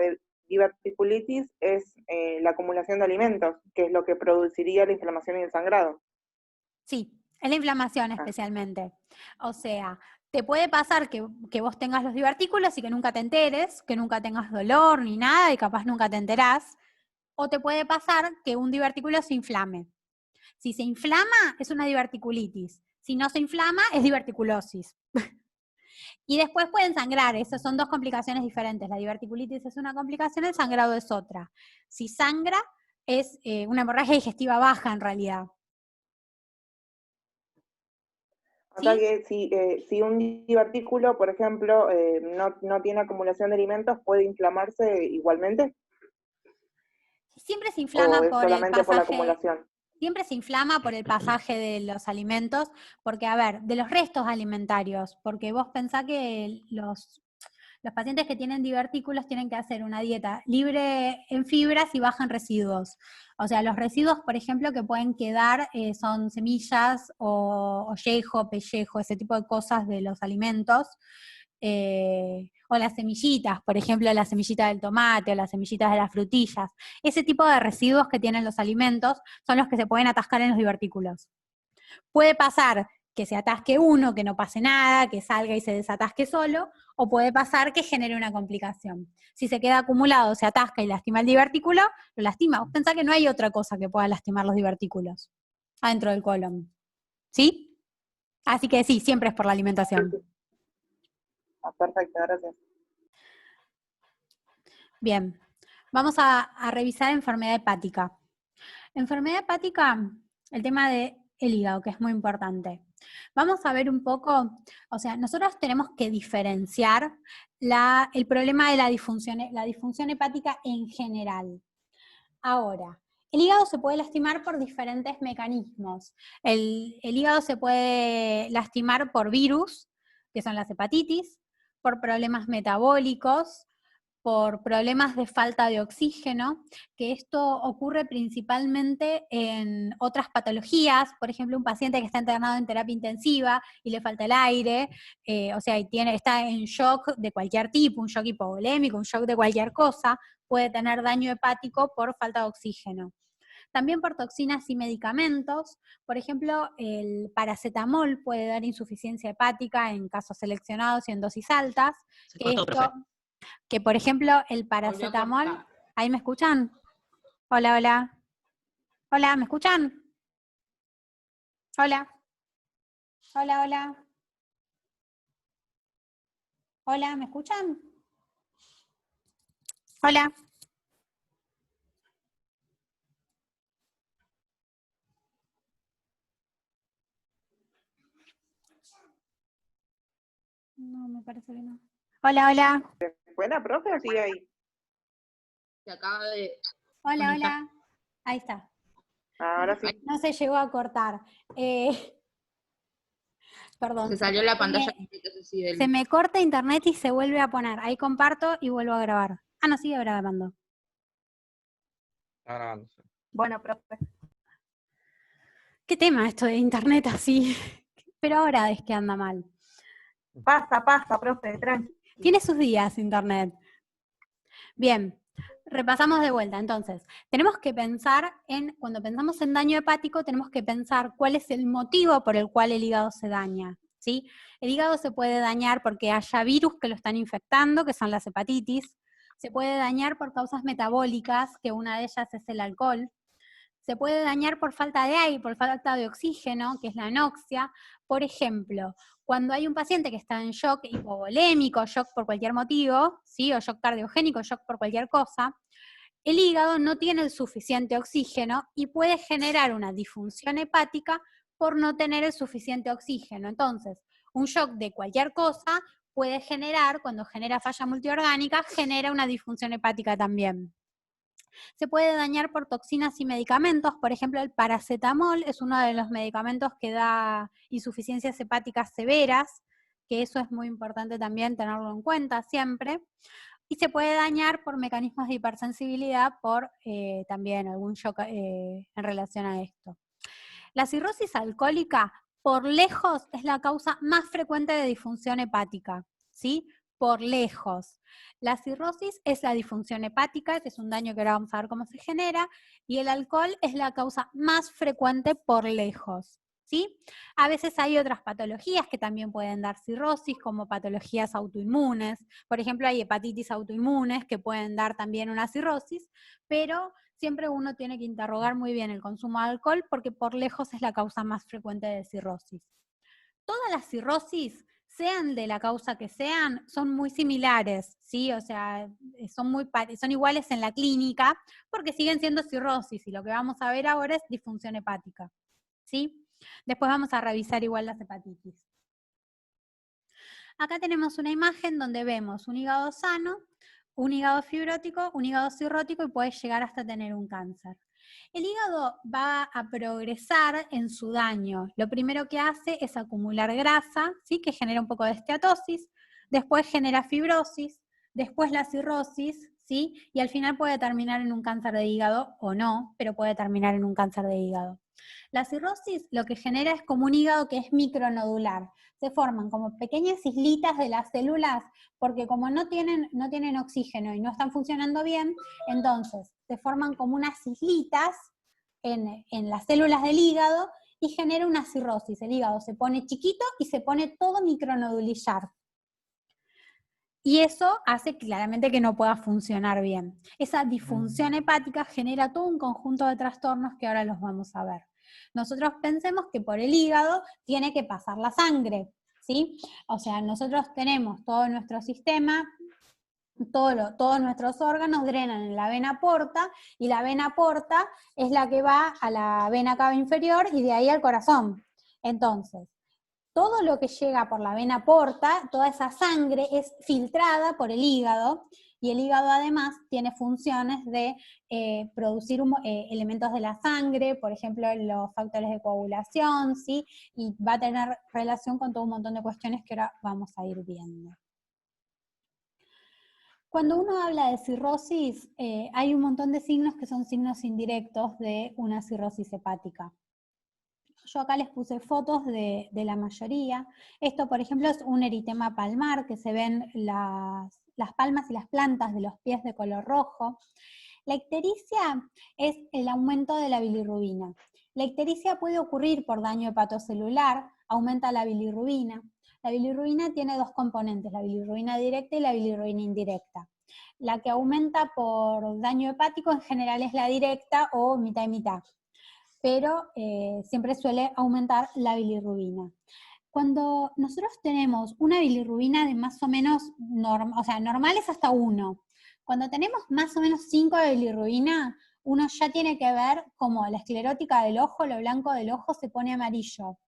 diverticulitis es la acumulación de alimentos, que es lo que produciría la inflamación y el sangrado. Sí, es la inflamación especialmente. O sea, te puede pasar que vos tengas los divertículos y que nunca te enteres, que nunca tengas dolor ni nada y capaz nunca te enterás. O te puede pasar que un divertículo se inflame. Si se inflama, es una diverticulitis. Si no se inflama, es diverticulosis. Y después pueden sangrar, esas son dos complicaciones diferentes. La diverticulitis es una complicación, el sangrado es otra. Si sangra, es una hemorragia digestiva baja en realidad. O sea ¿Sí? que si un divertículo, por ejemplo, no tiene acumulación de alimentos, ¿puede inflamarse igualmente? Siempre se inflama ¿O es por el solamente por la pasaje, acumulación? siempre se inflama por el pasaje de los alimentos, porque, a ver, de los restos alimentarios, porque vos pensás que los pacientes que tienen divertículos tienen que hacer una dieta libre en fibras y baja en residuos. O sea, los residuos, por ejemplo, que pueden quedar son semillas o ollejo, pellejo, ese tipo de cosas de los alimentos. O las semillitas, por ejemplo, la semillita del tomate o las semillitas de las frutillas. Ese tipo de residuos que tienen los alimentos son los que se pueden atascar en los divertículos. Puede pasar que se atasque uno, que no pase nada, que salga y se desatasque solo, o puede pasar que genere una complicación. Si se queda acumulado, se atasca y lastima el divertículo, lo lastima. Vos pensá que no hay otra cosa que pueda lastimar los divertículos adentro del colon. ¿Sí? Así que sí, siempre es por la alimentación. Perfecto, gracias. Bien, vamos a revisar enfermedad hepática. Enfermedad hepática, el tema del hígado, que es muy importante. Vamos a ver un poco, o sea, nosotros tenemos que diferenciar el problema de la disfunción hepática en general. Ahora, el hígado se puede lastimar por diferentes mecanismos. El hígado se puede lastimar por virus, que son las hepatitis, por problemas metabólicos, por problemas de falta de oxígeno, que esto ocurre principalmente en otras patologías, por ejemplo, un paciente que está internado en terapia intensiva y le falta el aire, o sea, está en shock de cualquier tipo, un shock hipovolémico, un shock de cualquier cosa, puede tener daño hepático por falta de oxígeno. También por toxinas y medicamentos, por ejemplo, el paracetamol puede dar insuficiencia hepática en casos seleccionados y en dosis altas, que por ejemplo el paracetamol, ¿ahí me escuchan? Hola, hola. Hola, ¿me escuchan? Hola. Hola, hola. Hola, ¿me escuchan? Hola. No, me parece que no. Hola, hola. ¿Buena, profe, o sigue ahí? Se acaba de... Hola, conectar. hola. Ahí está. Ahora sí. No se llegó a cortar. Perdón. Se salió la pantalla completa, así del... Se me corta internet y se vuelve a poner. Ahí comparto y vuelvo a grabar. Ah, no, sigue grabando. Está grabando. Bueno, profe. ¿Qué tema esto de internet así? Pero ahora es que anda mal. Pasa, profe, tranqui. Tiene sus días internet. Bien, repasamos de vuelta. Entonces, tenemos que pensar cuando pensamos en daño hepático, tenemos que pensar cuál es el motivo por el cual el hígado se daña, ¿sí? El hígado se puede dañar porque haya virus que lo están infectando, que son las hepatitis. Se puede dañar por causas metabólicas, que una de ellas es el alcohol. Se puede dañar por falta de aire, por falta de oxígeno, que es la anoxia. Por ejemplo, cuando hay un paciente que está en shock hipovolémico, shock por cualquier motivo, ¿sí? O shock cardiogénico, shock por cualquier cosa, el hígado no tiene el suficiente oxígeno y puede generar una disfunción hepática por no tener el suficiente oxígeno. Entonces, un shock de cualquier cosa puede generar, cuando genera falla multiorgánica, genera una disfunción hepática también. Se puede dañar por toxinas y medicamentos, por ejemplo el paracetamol es uno de los medicamentos que da insuficiencias hepáticas severas, que eso es muy importante también tenerlo en cuenta siempre. Y se puede dañar por mecanismos de hipersensibilidad por también algún shock en relación a esto. La cirrosis alcohólica, por lejos, es la causa más frecuente de disfunción hepática, ¿sí? Por lejos. La cirrosis es la disfunción hepática, que es un daño que ahora vamos a ver cómo se genera, y el alcohol es la causa más frecuente por lejos. ¿Sí? A veces hay otras patologías que también pueden dar cirrosis, como patologías autoinmunes. Por ejemplo, hay hepatitis autoinmunes que pueden dar también una cirrosis, pero siempre uno tiene que interrogar muy bien el consumo de alcohol porque por lejos es la causa más frecuente de cirrosis. Todas las cirrosis, sean de la causa que sean, son muy similares, ¿sí? O sea, son iguales en la clínica porque siguen siendo cirrosis y lo que vamos a ver ahora es disfunción hepática, ¿sí? Después vamos a revisar igual las hepatitis. Acá tenemos una imagen donde vemos un hígado sano, un hígado fibrótico, un hígado cirrótico y puede llegar hasta tener un cáncer. El hígado va a progresar en su daño. Lo primero que hace es acumular grasa, ¿sí? Que genera un poco de esteatosis, después genera fibrosis, después la cirrosis, ¿sí? Y al final puede terminar en un cáncer de hígado o no, pero puede terminar en un cáncer de hígado. La cirrosis lo que genera es como un hígado que es micronodular. Se forman como pequeñas islitas de las células porque como no tienen oxígeno y no están funcionando bien, entonces se forman como unas islitas en las células del hígado y genera una cirrosis. El hígado se pone chiquito y se pone todo micronodulillar. Y eso hace claramente que no pueda funcionar bien. Esa disfunción hepática genera todo un conjunto de trastornos que ahora los vamos a ver. Nosotros pensemos que por el hígado tiene que pasar la sangre, ¿sí? O sea, nosotros tenemos todo nuestro sistema, todos nuestros órganos drenan en la vena porta, y la vena porta es la que va a la vena cava inferior y de ahí al corazón. Entonces, todo lo que llega por la vena porta, toda esa sangre es filtrada por el hígado, y el hígado además tiene funciones de producir elementos de la sangre, por ejemplo los factores de coagulación, ¿sí? Y va a tener relación con todo un montón de cuestiones que ahora vamos a ir viendo. Cuando uno habla de cirrosis, hay un montón de signos que son signos indirectos de una cirrosis hepática. Yo acá les puse fotos de la mayoría. Esto, por ejemplo, es un eritema palmar, que se ven las palmas y las plantas de los pies de color rojo. La ictericia es el aumento de la bilirrubina. La ictericia puede ocurrir por daño hepatocelular, aumenta la bilirrubina. La bilirrubina tiene dos componentes, la bilirrubina directa y la bilirrubina indirecta. La que aumenta por daño hepático en general es la directa o mitad y mitad, pero siempre suele aumentar la bilirrubina. Cuando nosotros tenemos una bilirrubina de más o menos, normal es hasta 1. Cuando tenemos más o menos 5 de bilirrubina, uno ya tiene que ver como la esclerótica del ojo, lo blanco del ojo se pone amarillo.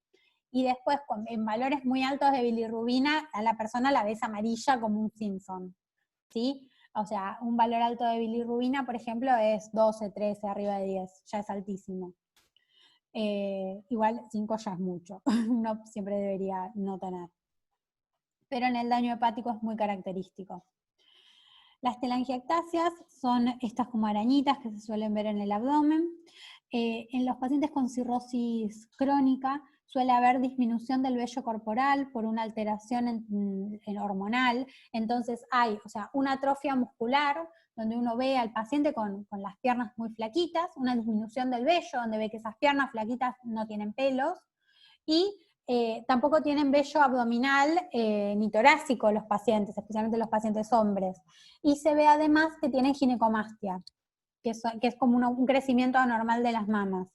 Y después, en valores muy altos de bilirrubina, a la persona la ves amarilla como un Simpson, ¿sí? O sea, un valor alto de bilirrubina, por ejemplo, es 12, 13, arriba de 10, ya es altísimo. Igual 5 ya es mucho, uno siempre debería no tener. Pero en el daño hepático es muy característico. Las telangiectasias son estas como arañitas que se suelen ver en el abdomen. En los pacientes con cirrosis crónica suele haber disminución del vello corporal por una alteración en hormonal. Entonces hay, una atrofia muscular, donde uno ve al paciente con las piernas muy flaquitas, una disminución del vello, donde ve que esas piernas flaquitas no tienen pelos, y tampoco tienen vello abdominal ni torácico los pacientes, especialmente los pacientes hombres. Y se ve además que tienen ginecomastia. que es como un crecimiento anormal de las mamas.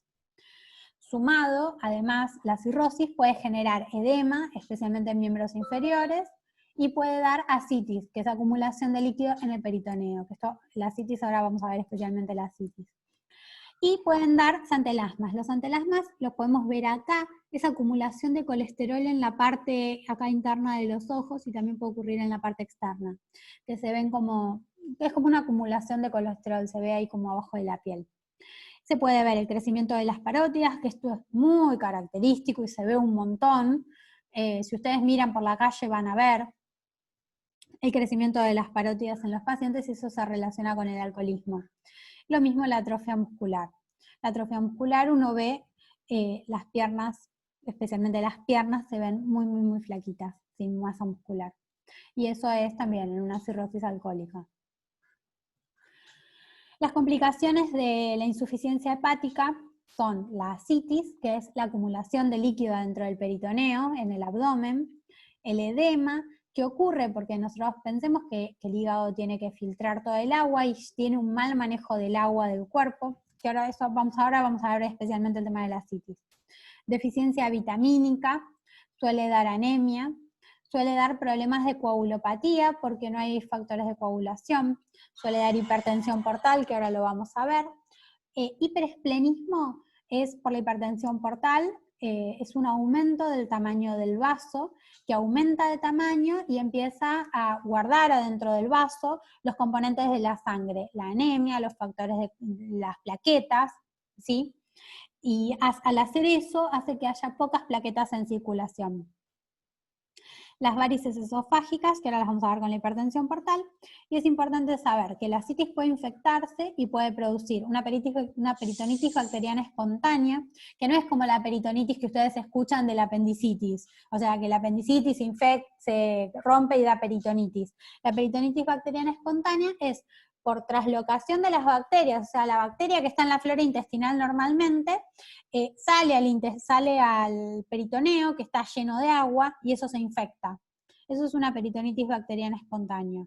Sumado, además, la cirrosis puede generar edema, especialmente en miembros inferiores, y puede dar ascitis, que es acumulación de líquido en el peritoneo. La ascitis, ahora vamos a ver especialmente la ascitis. Y pueden dar santelasmas. Los santelasmas los podemos ver acá, es acumulación de colesterol en la parte acá interna de los ojos y también puede ocurrir en la parte externa, que se ven es como una acumulación de colesterol, se ve ahí como abajo de la piel. Se puede ver el crecimiento de las parótidas, que esto es muy característico y se ve un montón. Si ustedes miran por la calle van a ver el crecimiento de las parótidas en los pacientes y eso se relaciona con el alcoholismo. Lo mismo la atrofia muscular. La atrofia muscular uno ve las piernas, especialmente las piernas, se ven muy, muy, muy flaquitas, sin masa muscular. Y eso es también en una cirrosis alcohólica. Las complicaciones de la insuficiencia hepática son la ascitis, que es la acumulación de líquido dentro del peritoneo, en el abdomen, el edema, que ocurre porque nosotros pensemos que el hígado tiene que filtrar todo el agua y tiene un mal manejo del agua del cuerpo, que ahora vamos a ver especialmente el tema de la ascitis. Deficiencia vitamínica, suele dar anemia, suele dar problemas de coagulopatía porque no hay factores de coagulación, suele dar hipertensión portal, que ahora lo vamos a ver. Hiperesplenismo es por la hipertensión portal, es un aumento del tamaño del vaso, que aumenta de tamaño y empieza a guardar adentro del vaso los componentes de la sangre, la anemia, los factores de las plaquetas, ¿sí? Y al hacer eso hace que haya pocas plaquetas en circulación. Las varices esofágicas, que ahora las vamos a ver con la hipertensión portal, y es importante saber que la ascitis puede infectarse y puede producir una peritonitis bacteriana espontánea, que no es como la peritonitis que ustedes escuchan de la apendicitis, o sea, que la apendicitis se rompe y da peritonitis. La peritonitis bacteriana espontánea es por traslocación de las bacterias, o sea, la bacteria que está en la flora intestinal normalmente, sale al peritoneo que está lleno de agua y eso se infecta. Eso es una peritonitis bacteriana espontánea.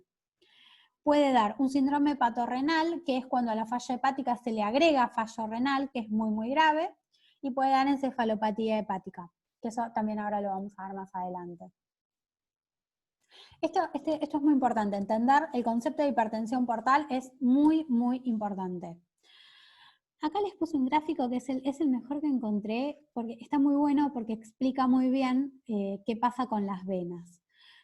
Puede dar un síndrome hepatorrenal, que es cuando a la falla hepática se le agrega fallo renal, que es muy, muy grave, y puede dar encefalopatía hepática, que eso también ahora lo vamos a ver más adelante. Esto es muy importante, entender el concepto de hipertensión portal es muy, muy importante. Acá les puse un gráfico que es el mejor que encontré, porque está muy bueno, porque explica muy bien qué pasa con las venas.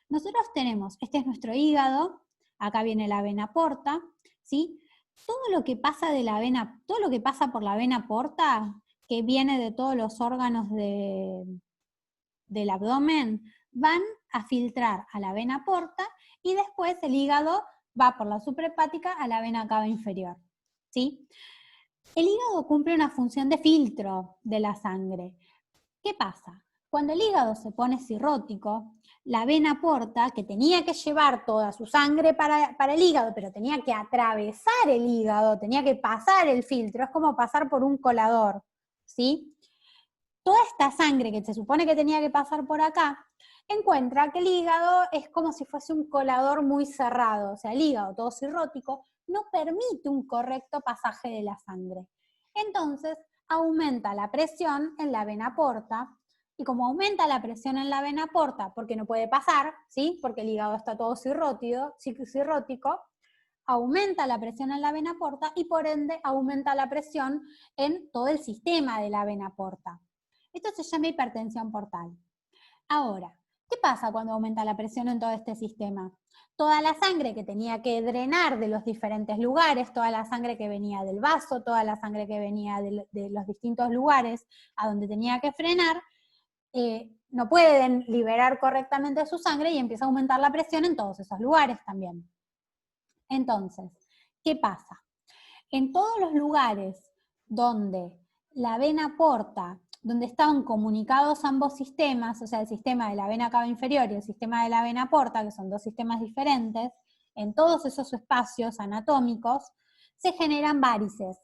Nosotros tenemos, este es nuestro hígado, acá viene la vena porta, ¿sí? Todo lo que pasa por la vena porta, que viene de todos los órganos del abdomen, van a filtrar a la vena porta y después el hígado va por la suprahepática a la vena cava inferior, ¿sí? El hígado cumple una función de filtro de la sangre. ¿Qué pasa? Cuando el hígado se pone cirrótico, la vena porta, que tenía que llevar toda su sangre para el hígado, pero tenía que atravesar el hígado, tenía que pasar el filtro, es como pasar por un colador, ¿sí? Toda esta sangre que se supone que tenía que pasar por acá, encuentra que el hígado es como si fuese un colador muy cerrado, o sea, el hígado todo cirrótico no permite un correcto pasaje de la sangre. Entonces, aumenta la presión en la vena porta, y como aumenta la presión en la vena porta, porque no puede pasar, ¿sí? Porque el hígado está todo cirrótico, aumenta la presión en la vena porta y por ende aumenta la presión en todo el sistema de la vena porta. Esto se llama hipertensión portal. Ahora, ¿qué pasa cuando aumenta la presión en todo este sistema? Toda la sangre que tenía que drenar de los diferentes lugares, toda la sangre que venía del vaso, toda la sangre que venía de los distintos lugares a donde tenía que frenar, no pueden liberar correctamente su sangre y empieza a aumentar la presión en todos esos lugares también. Entonces, ¿qué pasa? En todos los lugares donde la vena porta, donde estaban comunicados ambos sistemas, o sea, el sistema de la vena cava inferior y el sistema de la vena porta, que son dos sistemas diferentes, en todos esos espacios anatómicos, se generan varices,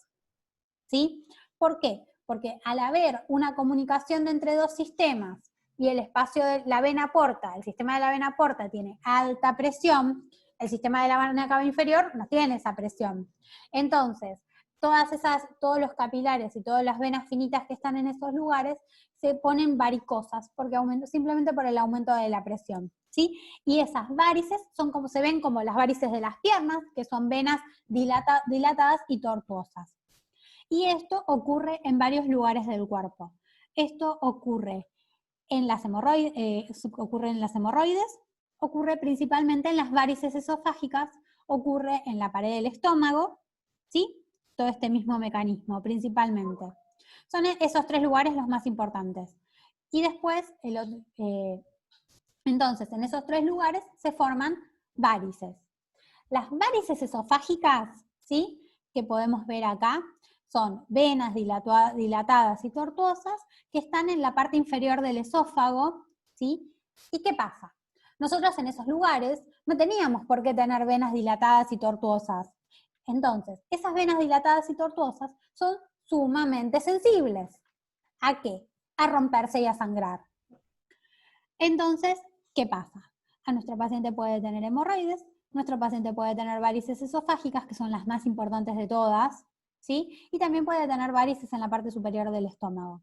¿sí? ¿Por qué? Porque al haber una comunicación entre dos sistemas y el espacio de la vena porta, el sistema de la vena porta tiene alta presión, el sistema de la vena cava inferior no tiene esa presión. Entonces, todos los capilares y todas las venas finitas que están en esos lugares se ponen varicosas, porque simplemente por el aumento de la presión, ¿sí? Y esas varices se ven como las varices de las piernas, que son venas dilatadas y tortuosas. Y esto ocurre en varios lugares del cuerpo. Esto ocurre en las hemorroides, ocurre principalmente en las varices esofágicas, ocurre en la pared del estómago, ¿sí? Todo este mismo mecanismo, principalmente. Son esos 3 lugares los más importantes. Y después, entonces, en esos 3 lugares se forman varices. Las varices esofágicas, ¿sí?, que podemos ver acá, son venas dilatadas y tortuosas que están en la parte inferior del esófago, ¿sí? ¿Y qué pasa? Nosotros en esos lugares no teníamos por qué tener venas dilatadas y tortuosas. Entonces, esas venas dilatadas y tortuosas son sumamente sensibles. ¿A qué? A romperse y a sangrar. Entonces, ¿qué pasa? A nuestro paciente puede tener hemorroides, nuestro paciente puede tener varices esofágicas, que son las más importantes de todas, ¿sí? Y también puede tener varices en la parte superior del estómago.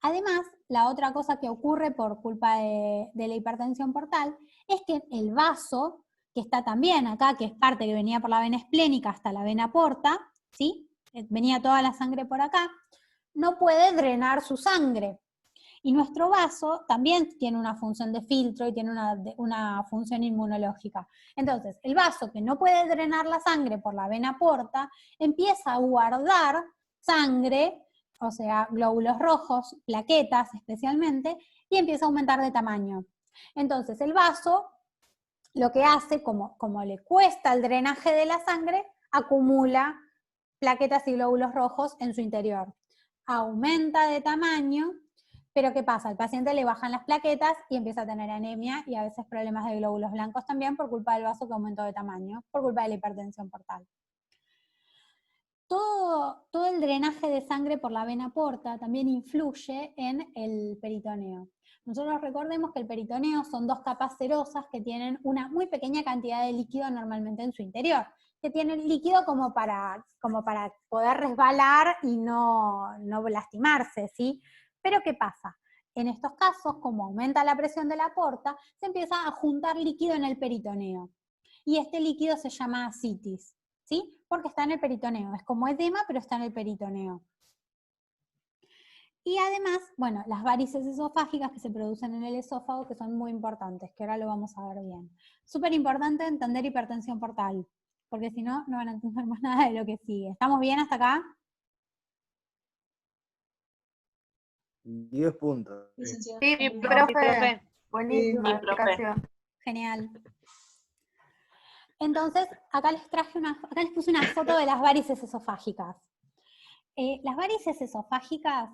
Además, la otra cosa que ocurre por culpa de la hipertensión portal es que el vaso, que está también acá, que es parte que venía por la vena esplénica hasta la vena porta, ¿sí?, venía toda la sangre por acá, no puede drenar su sangre. Y nuestro vaso también tiene una función de filtro y tiene una función inmunológica. Entonces, el vaso que no puede drenar la sangre por la vena porta, empieza a guardar sangre, o sea, glóbulos rojos, plaquetas especialmente, y empieza a aumentar de tamaño. Entonces, el vaso lo que hace, como le cuesta el drenaje de la sangre, acumula plaquetas y glóbulos rojos en su interior. Aumenta de tamaño, pero ¿qué pasa? Al paciente le bajan las plaquetas y empieza a tener anemia y a veces problemas de glóbulos blancos también por culpa del vaso que aumentó de tamaño, por culpa de la hipertensión portal. Todo el drenaje de sangre por la vena porta también influye en el peritoneo. Nosotros recordemos que el peritoneo son 2 capas serosas que tienen una muy pequeña cantidad de líquido normalmente en su interior, que tienen líquido como para poder resbalar y no lastimarse, ¿sí? Pero ¿qué pasa? En estos casos, como aumenta la presión de la porta, se empieza a juntar líquido en el peritoneo. Y este líquido se llama ascitis, ¿sí? Porque está en el peritoneo. Es como edema, pero está en el peritoneo. Y además, bueno, las varices esofágicas que se producen en el esófago, que son muy importantes, que ahora lo vamos a ver bien. Súper importante entender hipertensión portal, porque si no, no van a entender más nada de lo que sigue. ¿Estamos bien hasta acá? 10 puntos. Sí, profe. profe. Buenísima Sí, profe. explicación. Genial. Entonces, acá les puse una foto de las varices esofágicas. Las varices esofágicas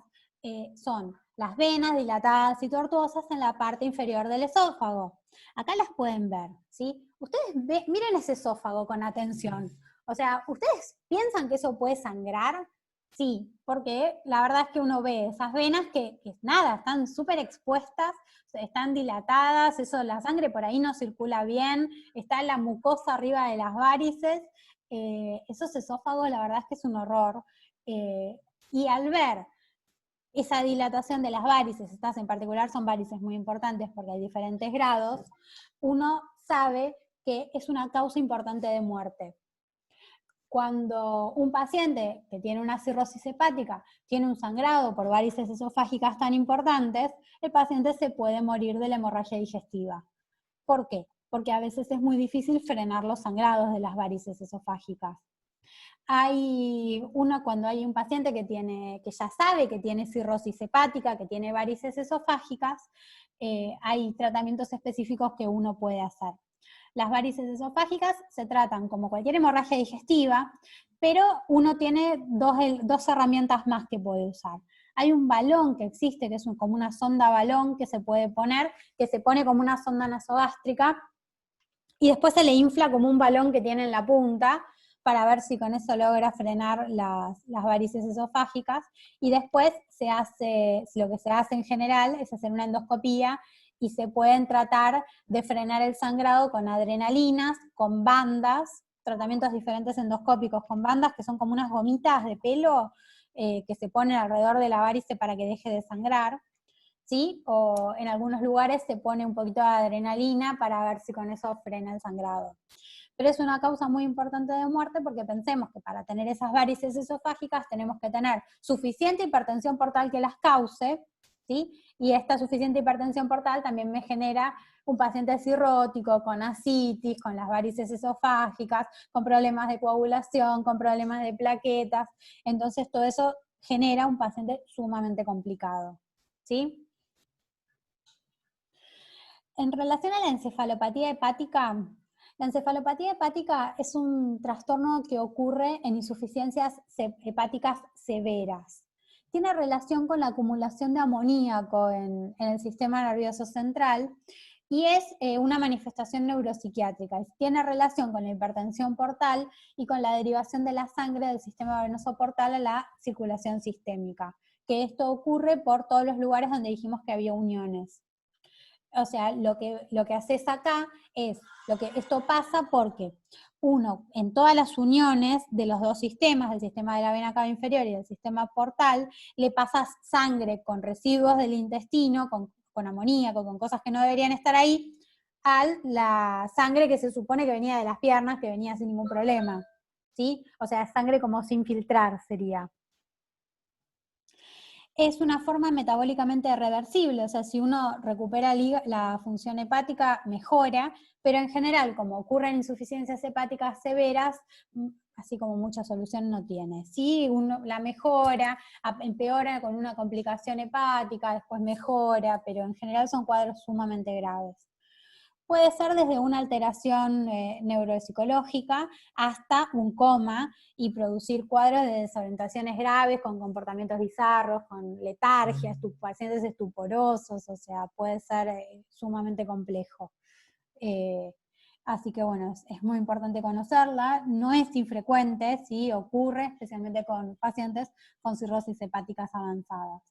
son las venas dilatadas y tortuosas en la parte inferior del esófago. Acá las pueden ver, ¿sí? Ustedes miren ese esófago con atención. O sea, ¿ustedes piensan que eso puede sangrar? Sí, porque la verdad es que uno ve esas venas que nada, están súper expuestas, están dilatadas, la sangre por ahí no circula bien, está la mucosa arriba de las varices, esos esófagos la verdad es que es un horror. Y al ver esa dilatación de las varices, estas en particular son varices muy importantes porque hay diferentes grados, uno sabe que es una causa importante de muerte. Cuando un paciente que tiene una cirrosis hepática tiene un sangrado por varices esofágicas tan importantes, el paciente se puede morir de la hemorragia digestiva. ¿Por qué? Porque a veces es muy difícil frenar los sangrados de las varices esofágicas. Cuando hay un paciente que ya sabe que tiene cirrosis hepática, que tiene varices esofágicas, hay tratamientos específicos que uno puede hacer. Las varices esofágicas se tratan como cualquier hemorragia digestiva, pero uno tiene dos herramientas más que puede usar. Hay un balón que existe, que es como una sonda balón que se puede poner, que se pone como una sonda nasogástrica, y después se le infla como un balón que tiene en la punta, para ver si con eso logra frenar las varices esofágicas, y después lo que se hace en general es hacer una endoscopía, y se pueden tratar de frenar el sangrado con adrenalinas, con bandas, tratamientos diferentes endoscópicos con bandas que son como unas gomitas de pelo que se ponen alrededor de la varice para que deje de sangrar, ¿sí? O en algunos lugares se pone un poquito de adrenalina para ver si con eso frena el sangrado. Pero es una causa muy importante de muerte porque pensemos que para tener esas varices esofágicas tenemos que tener suficiente hipertensión portal que las cause, ¿sí? Y esta suficiente hipertensión portal también me genera un paciente cirrótico, con ascitis, con las varices esofágicas, con problemas de coagulación, con problemas de plaquetas. Entonces todo eso genera un paciente sumamente complicado, ¿sí? En relación a la encefalopatía hepática, la encefalopatía hepática es un trastorno que ocurre en insuficiencias hepáticas severas. Tiene relación con la acumulación de amoníaco en el sistema nervioso central y es una manifestación neuropsiquiátrica. Tiene relación con la hipertensión portal y con la derivación de la sangre del sistema venoso portal a la circulación sistémica, que esto ocurre por todos los lugares donde dijimos que había uniones. O sea, lo que haces acá es, esto pasa porque uno, en todas las uniones de los dos sistemas, del sistema de la vena cava inferior y del sistema portal, le pasas sangre con residuos del intestino, con amoníaco, con cosas que no deberían estar ahí, a la sangre que se supone que venía de las piernas, que venía sin ningún problema, ¿sí? O sea, sangre como sin filtrar sería. Es una forma metabólicamente reversible, o sea, si uno recupera la función hepática, mejora, pero en general, como ocurren insuficiencias hepáticas severas, así como mucha solución no tiene. Sí, uno la mejora, empeora con una complicación hepática, después mejora, pero en general son cuadros sumamente graves. Puede ser desde una alteración neuropsicológica hasta un coma y producir cuadros de desorientaciones graves con comportamientos bizarros, con letargia, pacientes estuporosos, o sea, puede ser sumamente complejo. Así que bueno, es muy importante conocerla, no es infrecuente, sí, ocurre especialmente con pacientes con cirrosis hepáticas avanzadas.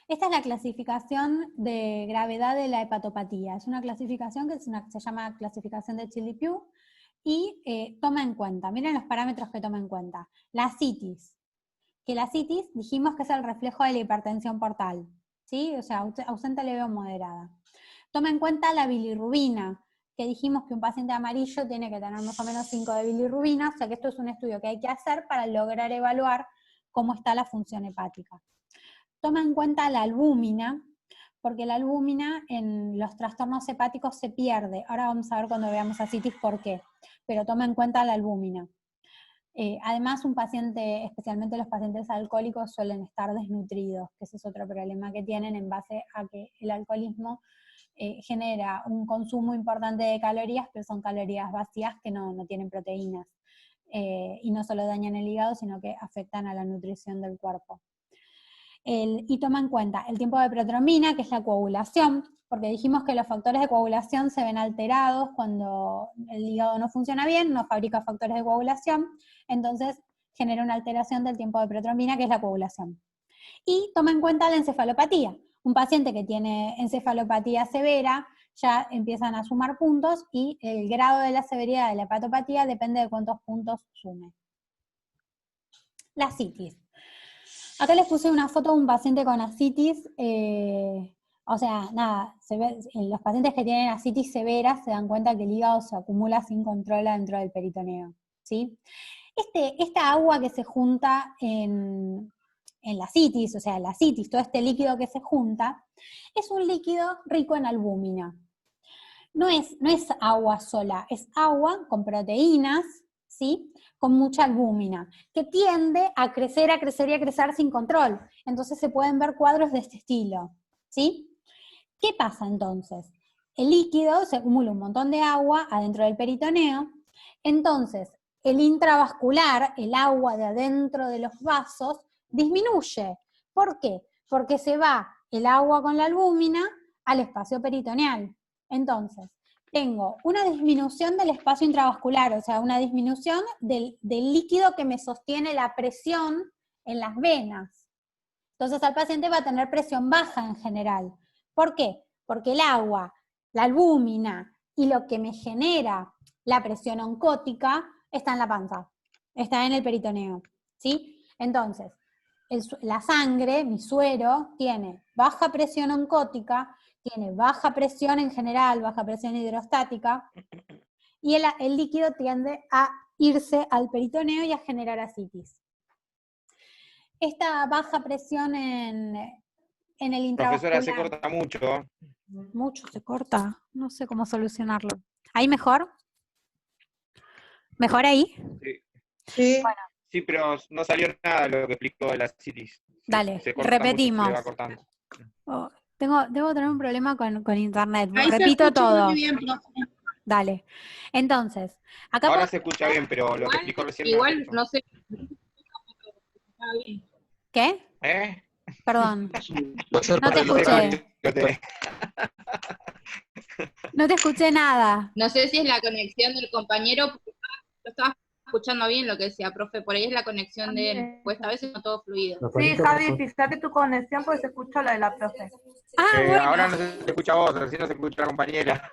Esta es la clasificación de gravedad de la hepatopatía. Es una clasificación que se llama clasificación de Child-Pugh y toma en cuenta, miren los parámetros que toma en cuenta. La citis, que la citis dijimos que es el reflejo de la hipertensión portal, ¿sí? O sea, ausente, leve o moderada. Toma en cuenta la bilirrubina, que dijimos que un paciente amarillo tiene que tener más o menos 5 de bilirrubina, o sea que esto es un estudio que hay que hacer para lograr evaluar cómo está la función hepática. Toma en cuenta la albúmina, porque la albúmina en los trastornos hepáticos se pierde. Ahora vamos a ver cuando veamos ascitis por qué, pero toma en cuenta la albúmina. Además, un paciente, especialmente los pacientes alcohólicos, suelen estar desnutridos, que ese es otro problema que tienen en base a que el alcoholismo genera un consumo importante de calorías, pero son calorías vacías que no tienen proteínas. Y no solo dañan el hígado, sino que afectan a la nutrición del cuerpo. Y toma en cuenta el tiempo de protrombina, que es la coagulación, porque dijimos que los factores de coagulación se ven alterados cuando el hígado no funciona bien, no fabrica factores de coagulación, entonces genera una alteración del tiempo de protrombina, que es la coagulación. Y toma en cuenta la encefalopatía. Un paciente que tiene encefalopatía severa, ya empiezan a sumar puntos y el grado de la severidad de la hepatopatía depende de cuántos puntos sume. La citis. Acá les puse una foto de un paciente con ascitis, o sea, nada, los pacientes que tienen ascitis severa se dan cuenta que el hígado se acumula sin control dentro del peritoneo, ¿sí? Esta agua que se junta en la ascitis, o sea, la ascitis, todo este líquido que se junta, es un líquido rico en albúmina. No es agua sola, es agua con proteínas, ¿sí? Con mucha albúmina, que tiende a crecer y a crecer sin control. Entonces se pueden ver cuadros de este estilo, ¿sí? ¿Qué pasa entonces? El líquido se acumula un montón de agua adentro del peritoneo, entonces el intravascular, el agua de adentro de los vasos, disminuye. ¿Por qué? Porque se va el agua con la albúmina al espacio peritoneal. Entonces, tengo una disminución del espacio intravascular, o sea, una disminución del líquido que me sostiene la presión en las venas. Entonces el paciente va a tener presión baja en general. ¿Por qué? Porque el agua, la albúmina y lo que me genera La presión oncótica está en la panza, está en el peritoneo, ¿sí? Entonces, la sangre, mi suero, tiene baja presión oncótica, tiene baja presión en general, baja presión hidrostática, y el líquido tiende a irse al peritoneo y a generar ascitis. Esta baja presión en el intravascular... Profesora, se corta mucho. Mucho se corta, no sé cómo solucionarlo. ¿Ahí mejor? ¿Mejor ahí? Sí. Sí. Bueno, Sí, pero no salió nada lo que explicó de la citis. dale, Se corta mucho, repetimos. se va cortando. Oh, debo tener un problema con internet. Ahí se Repito escucha todo. muy bien, profe. Dale. Entonces, acá Ahora se escucha bien, pero lo que explicó recién no se Igual, escuchó. no sé. Está bien. ¿Qué? ¿Eh? Perdón. Va a ser No te para el escuché. No te escuché nada. No sé si es la conexión del compañero, porque lo estaba escuchando bien lo que decía, profe, por ahí es la conexión de él, pues a veces no todo fluido. Sí, Javi, fíjate tu conexión porque se escucha la de la profe. Ah, bueno. Ahora no se escucha vos, recién no se escucha la compañera.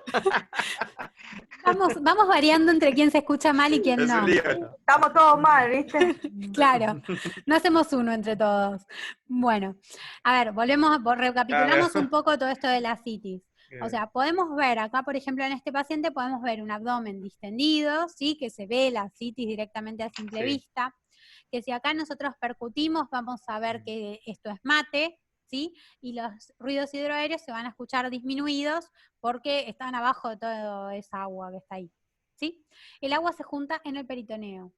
Vamos variando entre quién se escucha mal y quién Es no. un lío. Estamos todos mal, ¿viste? Claro, no hacemos uno entre todos. Bueno, a ver, recapitulamos Claro. un poco todo esto de la citis. O sea, podemos ver acá, por ejemplo, en este paciente podemos ver un abdomen distendido, ¿sí? Que se ve la citis directamente a simple Sí. vista. Que si acá nosotros percutimos, vamos a ver que esto es mate, ¿sí? Y los ruidos hidroaéreos se van a escuchar disminuidos porque están abajo de toda esa agua que está ahí, ¿sí? El agua se junta en el peritoneo.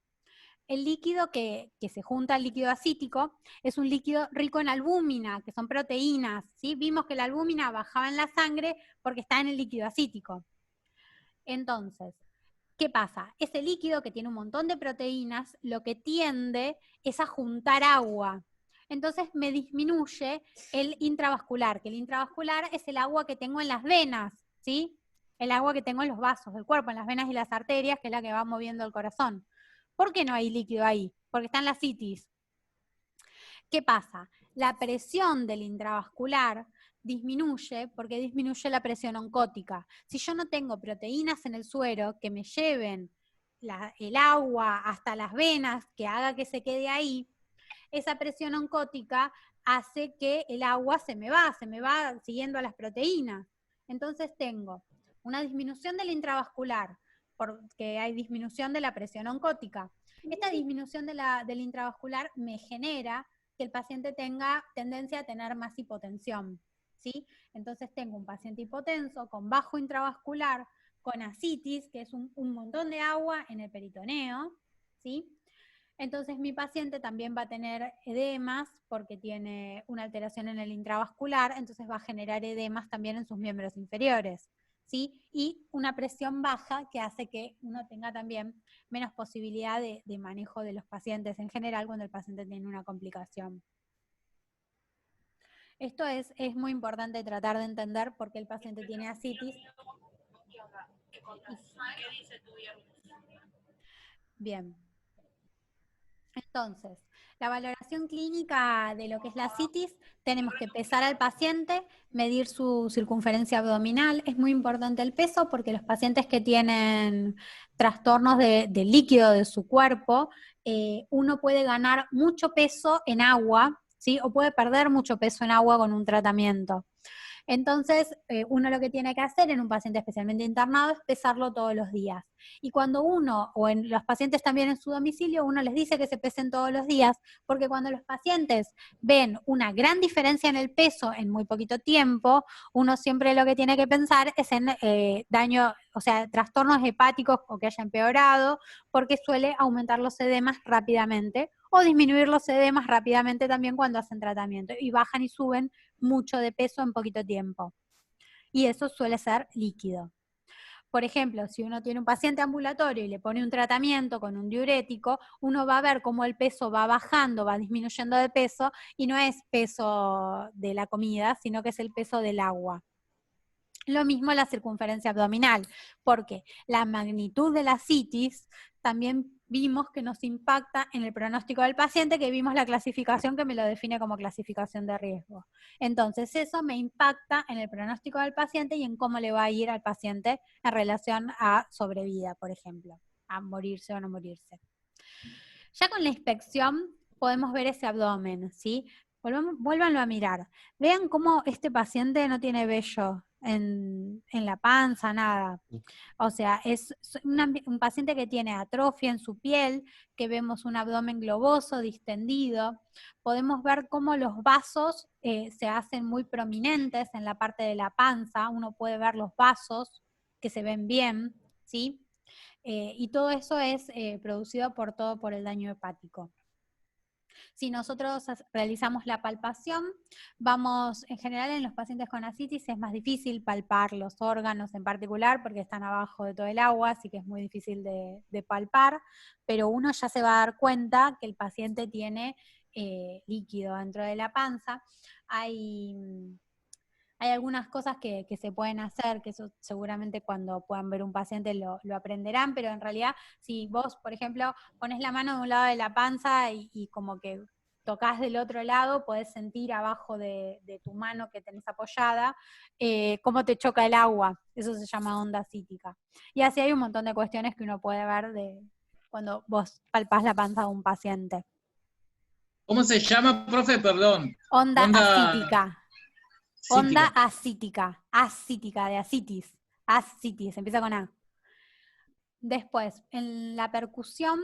El líquido que se junta al líquido acítico es un líquido rico en albúmina, que son proteínas, ¿sí? Vimos que la albúmina bajaba en la sangre porque está en el líquido acítico. Entonces, ¿qué pasa? Ese líquido que tiene un montón de proteínas, lo que tiende es a juntar agua. Entonces me disminuye el intravascular, que el intravascular es el agua que tengo en las venas, ¿sí? El agua que tengo en los vasos del cuerpo, en las venas y las arterias, que es la que va moviendo el corazón. ¿Por qué no hay líquido ahí? Porque está en la citis. ¿Qué pasa? La presión del intravascular disminuye porque disminuye la presión oncótica. Si yo no tengo proteínas en el suero que me lleven el agua hasta las venas, que haga que se quede ahí, esa presión oncótica hace que el agua se me va siguiendo a las proteínas. Entonces tengo una disminución del intravascular, porque hay disminución de la presión oncótica. Esta disminución del intravascular me genera que el paciente tenga tendencia a tener más hipotensión, ¿sí? Entonces tengo un paciente hipotenso con bajo intravascular, con ascitis, que es un montón de agua en el peritoneo, ¿sí? Entonces mi paciente también va a tener edemas porque tiene una alteración en el intravascular, entonces va a generar edemas también en sus miembros inferiores, ¿sí? Y una presión baja que hace que uno tenga también menos posibilidad de manejo de los pacientes en general cuando el paciente tiene una complicación. Esto es muy importante tratar de entender por qué el paciente tiene ascitis. Bien. Entonces, la valoración clínica de lo que es la citis, tenemos que pesar al paciente, medir su circunferencia abdominal. Es muy importante el peso porque los pacientes que tienen trastornos de líquido de su cuerpo, uno puede ganar mucho peso en agua, ¿sí? O puede perder mucho peso en agua con un tratamiento. Entonces, uno lo que tiene que hacer en un paciente especialmente internado es pesarlo todos los días. Y cuando uno, o en los pacientes también en su domicilio, uno les dice que se pesen todos los días, porque cuando los pacientes ven una gran diferencia en el peso en muy poquito tiempo, uno siempre lo que tiene que pensar es en daño, o sea, trastornos hepáticos o que haya empeorado, porque suele aumentar los edemas rápidamente, o disminuir los edemas rápidamente también cuando hacen tratamiento, y bajan y suben mucho de peso en poquito tiempo. Y eso suele ser líquido. Por ejemplo, si uno tiene un paciente ambulatorio y le pone un tratamiento con un diurético, uno va a ver cómo el peso va bajando, va disminuyendo de peso, y no es peso de la comida, sino que es el peso del agua. Lo mismo la circunferencia abdominal, porque la magnitud de la citis también vimos que nos impacta en el pronóstico del paciente, que vimos la clasificación que me lo define como clasificación de riesgo. Entonces eso me impacta en el pronóstico del paciente y en cómo le va a ir al paciente en relación a sobrevida, por ejemplo, a morirse o no morirse. Ya con la inspección podemos ver ese abdomen, ¿sí? Vuélvanlo a mirar. Vean cómo este paciente no tiene vello en la panza, nada. O sea, es un paciente que tiene atrofia en su piel, que vemos un abdomen globoso, distendido. Podemos ver cómo los vasos se hacen muy prominentes en la parte de la panza. Uno puede ver los vasos que se ven bien, ¿sí? Y todo eso es producido por el daño hepático. Si nosotros realizamos la palpación, en general en los pacientes con ascitis es más difícil palpar los órganos en particular porque están abajo de todo el agua, así que es muy difícil de palpar, pero uno ya se va a dar cuenta que el paciente tiene líquido dentro de la panza. Hay algunas cosas que se pueden hacer, que eso seguramente cuando puedan ver un paciente lo aprenderán, pero en realidad si vos, por ejemplo, pones la mano de un lado de la panza y como que tocas del otro lado, podés sentir abajo de tu mano que tenés apoyada cómo te choca el agua. Eso se llama onda ascítica. Y así hay un montón de cuestiones que uno puede ver cuando vos palpás la panza de un paciente. ¿Cómo se llama, profe? Perdón. Onda ascítica. Onda Cítica. ascítica, de ascitis. Ascitis, empieza con A. Después, en la percusión,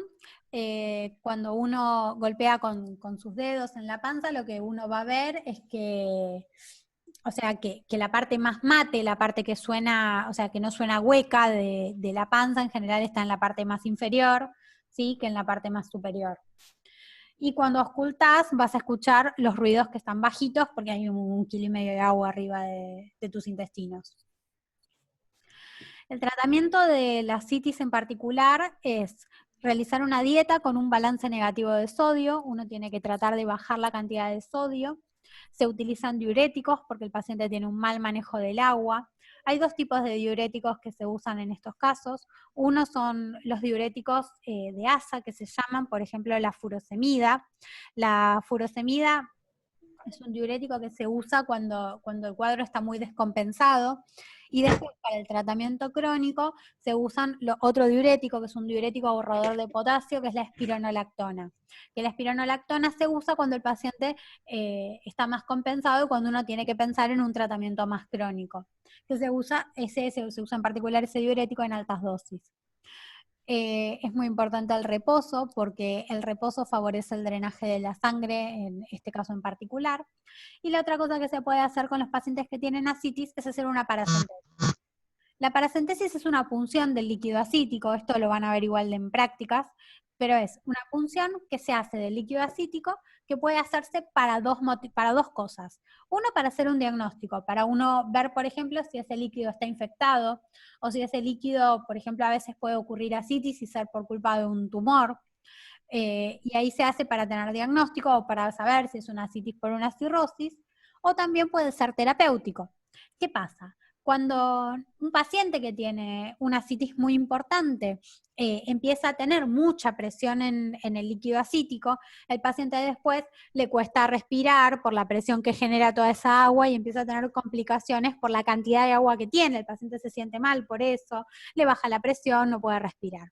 cuando uno golpea con sus dedos en la panza, lo que uno va a ver es que, o sea, que la parte más mate, la parte que suena, o sea, que no suena hueca de la panza, en general está en la parte más inferior, ¿sí? Que en la parte más superior. Y cuando auscultás vas a escuchar los ruidos que están bajitos porque hay 1,5 kg de agua arriba de tus intestinos. El tratamiento de la ascitis en particular es realizar una dieta con un balance negativo de sodio. Uno tiene que tratar de bajar la cantidad de sodio. Se utilizan diuréticos porque el paciente tiene un mal manejo del agua. Hay 2 tipos de diuréticos que se usan en estos casos. Uno son los diuréticos de ASA, que se llaman, por ejemplo, la furosemida. La furosemida es un diurético que se usa cuando el cuadro está muy descompensado. Y después, para el tratamiento crónico, se usan otro diurético, que es un diurético ahorrador de potasio, que es la espironolactona. Que la espironolactona se usa cuando el paciente está más compensado y cuando uno tiene que pensar en un tratamiento más crónico. Que se usa en particular ese diurético en altas dosis. Es muy importante el reposo porque el reposo favorece el drenaje de la sangre, en este caso en particular. Y la otra cosa que se puede hacer con los pacientes que tienen ascitis es hacer una paracentesis. La paracentesis es una punción del líquido acítico, esto lo van a ver igual en prácticas, pero es una punción que se hace del líquido acítico que puede hacerse para dos cosas. Uno, para hacer un diagnóstico, para uno ver, por ejemplo, si ese líquido está infectado, o si ese líquido, por ejemplo, a veces puede ocurrir ascitis y ser por culpa de un tumor, y ahí se hace para tener diagnóstico o para saber si es una ascitis por una cirrosis, o también puede ser terapéutico. ¿Qué pasa? Cuando un paciente que tiene una ascitis muy importante empieza a tener mucha presión en el líquido acítico, el paciente después le cuesta respirar por la presión que genera toda esa agua y empieza a tener complicaciones por la cantidad de agua que tiene. El paciente se siente mal por eso, le baja la presión, no puede respirar.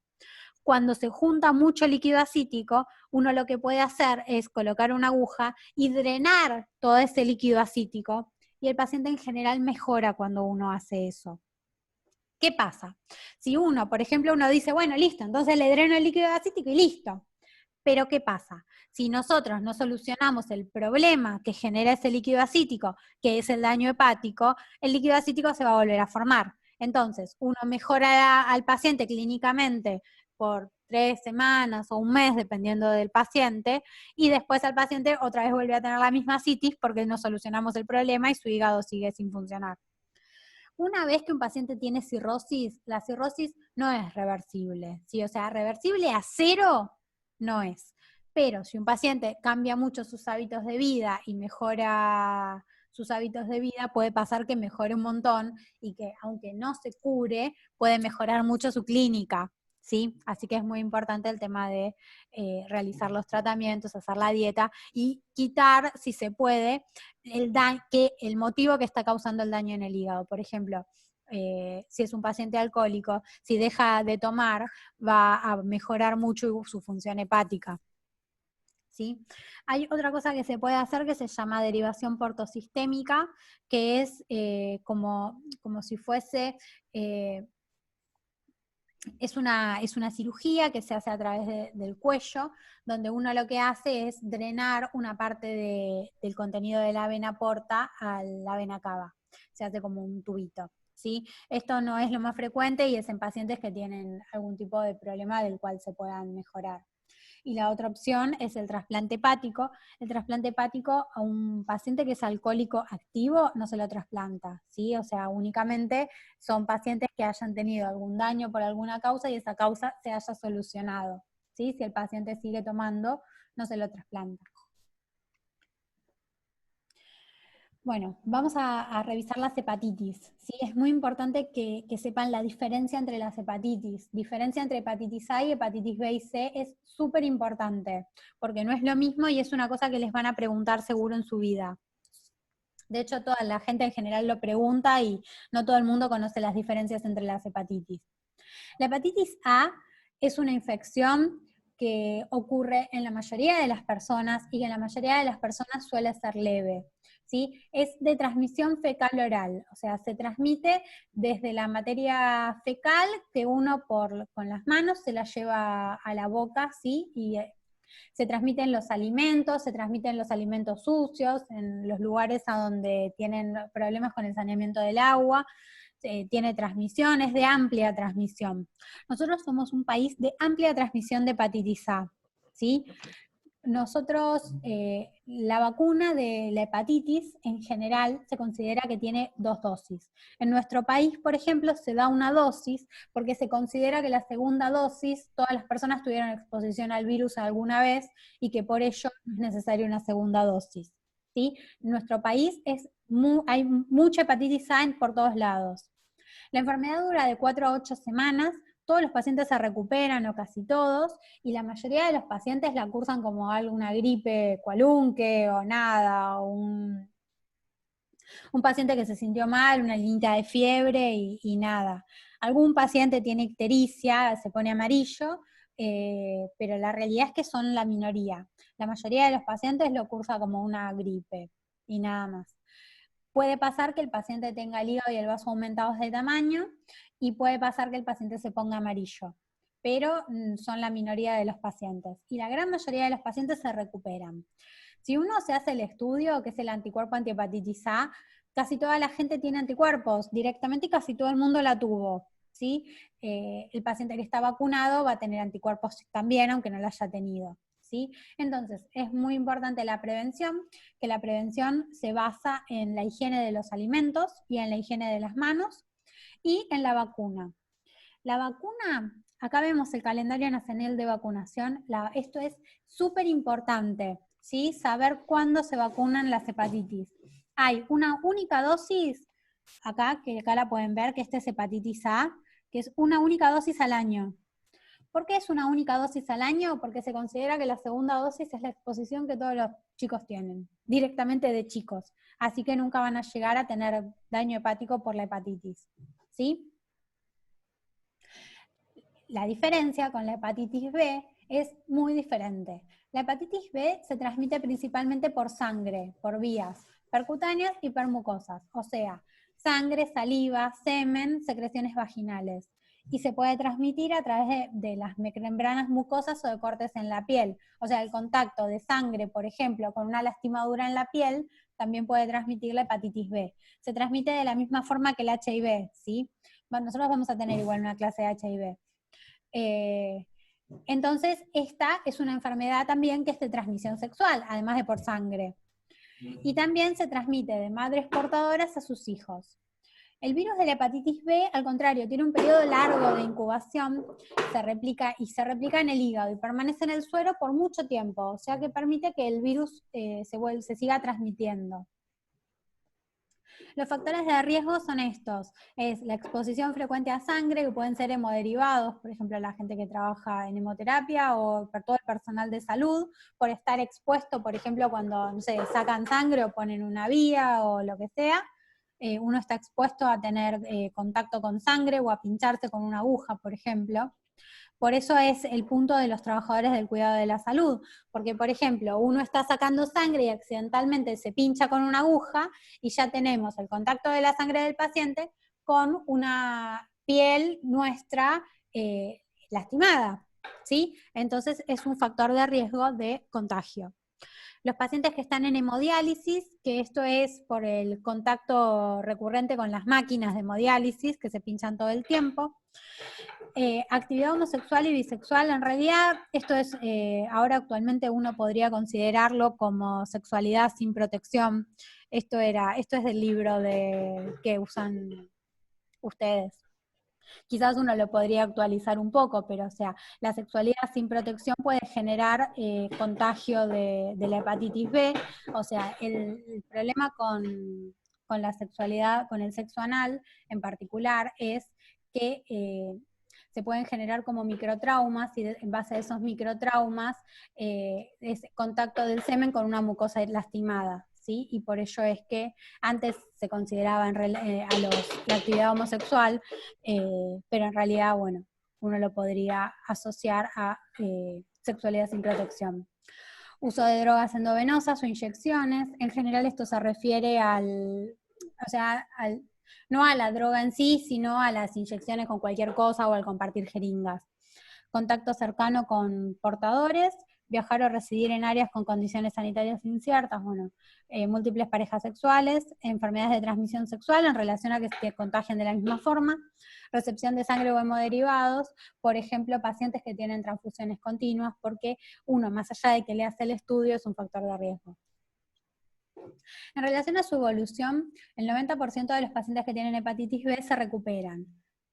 Cuando se junta mucho líquido acítico, uno lo que puede hacer es colocar una aguja y drenar todo ese líquido acítico, y el paciente en general mejora cuando uno hace eso. ¿Qué pasa? Si uno, por ejemplo, uno dice, bueno, listo, entonces le dreno el líquido acítico y listo. Pero ¿qué pasa? Si nosotros no solucionamos el problema que genera ese líquido acítico, que es el daño hepático, el líquido acítico se va a volver a formar. Entonces, uno mejora al paciente clínicamente por 3 semanas o un mes, dependiendo del paciente, y después al paciente otra vez vuelve a tener la misma ascitis porque no solucionamos el problema y su hígado sigue sin funcionar. Una vez que un paciente tiene cirrosis, la cirrosis no es reversible, ¿sí? O sea, reversible a 0 no es. Pero si un paciente cambia mucho sus hábitos de vida y mejora sus hábitos de vida, puede pasar que mejore un montón y que aunque no se cure, puede mejorar mucho su clínica, ¿sí? Así que es muy importante el tema de realizar los tratamientos, hacer la dieta y quitar, si se puede, el motivo que está causando el daño en el hígado. Por ejemplo, si es un paciente alcohólico, si deja de tomar, va a mejorar mucho su función hepática. ¿Sí? Hay otra cosa que se puede hacer que se llama derivación portosistémica, que es como si fuese... es una cirugía que se hace a través del cuello, donde uno lo que hace es drenar una parte del contenido de la vena porta a la vena cava. Se hace como un tubito, ¿sí? Esto no es lo más frecuente y es en pacientes que tienen algún tipo de problema del cual se puedan mejorar. Y la otra opción es el trasplante hepático. El trasplante hepático a un paciente que es alcohólico activo no se lo trasplanta, ¿sí? O sea, únicamente son pacientes que hayan tenido algún daño por alguna causa y esa causa se haya solucionado, ¿sí? Si el paciente sigue tomando, no se lo trasplanta. Bueno, vamos a revisar las hepatitis, ¿sí? Es muy importante que sepan la diferencia entre las hepatitis. Diferencia entre hepatitis A y hepatitis B y C es súper importante, porque no es lo mismo y es una cosa que les van a preguntar seguro en su vida. De hecho, toda la gente en general lo pregunta y no todo el mundo conoce las diferencias entre las hepatitis. La hepatitis A es una infección que ocurre en la mayoría de las personas y que en la mayoría de las personas suele ser leve, ¿sí? Es de transmisión fecal-oral, o sea, se transmite desde la materia fecal que uno con las manos se la lleva a la boca, ¿sí? Y se transmiten los alimentos sucios, en los lugares a donde tienen problemas con el saneamiento del agua, tiene transmisiones de amplia transmisión. Nosotros somos un país de amplia transmisión de hepatitis A, ¿sí? Nosotros, la vacuna de la hepatitis en general se considera que tiene 2 dosis. En nuestro país, por ejemplo, se da una dosis porque se considera que la segunda dosis, todas las personas tuvieron exposición al virus alguna vez y que por ello no es necesaria una segunda dosis, ¿sí? En nuestro país hay mucha hepatitis A por todos lados. La enfermedad dura de 4 a 8 semanas, todos los pacientes se recuperan, o casi todos, y la mayoría de los pacientes la cursan como alguna gripe cualunque o nada, o un paciente que se sintió mal, una linita de fiebre y nada. Algún paciente tiene ictericia, se pone amarillo, pero la realidad es que son la minoría. La mayoría de los pacientes lo cursa como una gripe y nada más. Puede pasar que el paciente tenga el hígado y el vaso aumentados de tamaño y puede pasar que el paciente se ponga amarillo, pero son la minoría de los pacientes. Y la gran mayoría de los pacientes se recuperan. Si uno se hace el estudio, que es el anticuerpo antihepatitis A, casi toda la gente tiene anticuerpos directamente y casi todo el mundo la tuvo, ¿sí? El paciente que está vacunado va a tener anticuerpos también, aunque no la haya tenido, ¿sí? Entonces, es muy importante la prevención, que la prevención se basa en la higiene de los alimentos y en la higiene de las manos y en la vacuna. La vacuna, acá vemos el calendario nacional de vacunación, esto es súper importante, ¿sí? Saber cuándo se vacunan las hepatitis. Hay una única dosis, acá la pueden ver, que esta es hepatitis A, que es una única dosis al año. ¿Por qué es una única dosis al año? Porque se considera que la segunda dosis es la exposición que todos los chicos tienen, directamente de chicos. Así que nunca van a llegar a tener daño hepático por la hepatitis, ¿sí? La diferencia con la hepatitis B es muy diferente. La hepatitis B se transmite principalmente por sangre, por vías percutáneas y permucosas, o sea, sangre, saliva, semen, secreciones vaginales. Y se puede transmitir a través de las membranas mucosas o de cortes en la piel. O sea, el contacto de sangre, por ejemplo, con una lastimadura en la piel, también puede transmitir la hepatitis B. Se transmite de la misma forma que el HIV, ¿sí? Bueno, nosotros vamos a tener igual una clase de HIV. Entonces, esta es una enfermedad también que es de transmisión sexual, además de por sangre. Y también se transmite de madres portadoras a sus hijos. El virus de la hepatitis B, al contrario, tiene un periodo largo de incubación, se replica en el hígado y permanece en el suero por mucho tiempo, o sea que permite que el virus se siga transmitiendo. Los factores de riesgo son estos, es la exposición frecuente a sangre, que pueden ser hemoderivados, por ejemplo, la gente que trabaja en hemoterapia o todo el personal de salud, por estar expuesto, por ejemplo, cuando, no sé, sacan sangre o ponen una vía o lo que sea, uno está expuesto a tener contacto con sangre o a pincharse con una aguja, por ejemplo. Por eso es el punto de los trabajadores del cuidado de la salud, porque por ejemplo, uno está sacando sangre y accidentalmente se pincha con una aguja y ya tenemos el contacto de la sangre del paciente con una piel nuestra lastimada, ¿sí? Entonces es un factor de riesgo de contagio. Los pacientes que están en hemodiálisis, que esto es por el contacto recurrente con las máquinas de hemodiálisis, que se pinchan todo el tiempo. Actividad homosexual y bisexual, en realidad esto es, ahora actualmente uno podría considerarlo como sexualidad sin protección. Esto es del libro que usan ustedes. Quizás uno lo podría actualizar un poco, pero o sea, la sexualidad sin protección puede generar contagio de la hepatitis B, o sea, el problema con la sexualidad, con el sexo anal en particular, es que se pueden generar como microtraumas y en base a esos microtraumas es contacto del semen con una mucosa lastimada. ¿Sí? Y por ello es que antes se consideraba la actividad homosexual, pero en realidad, bueno, uno lo podría asociar a sexualidad sin protección. Uso de drogas endovenosas o inyecciones, en general esto se refiere no a la droga en sí, sino a las inyecciones con cualquier cosa o al compartir jeringas. Contacto cercano con portadores, viajar o residir en áreas con condiciones sanitarias inciertas, bueno, múltiples parejas sexuales, enfermedades de transmisión sexual en relación a que se contagian de la misma forma, recepción de sangre o hemoderivados, por ejemplo, pacientes que tienen transfusiones continuas, porque uno, más allá de que le hace el estudio, es un factor de riesgo. En relación a su evolución, el 90% de los pacientes que tienen hepatitis B se recuperan,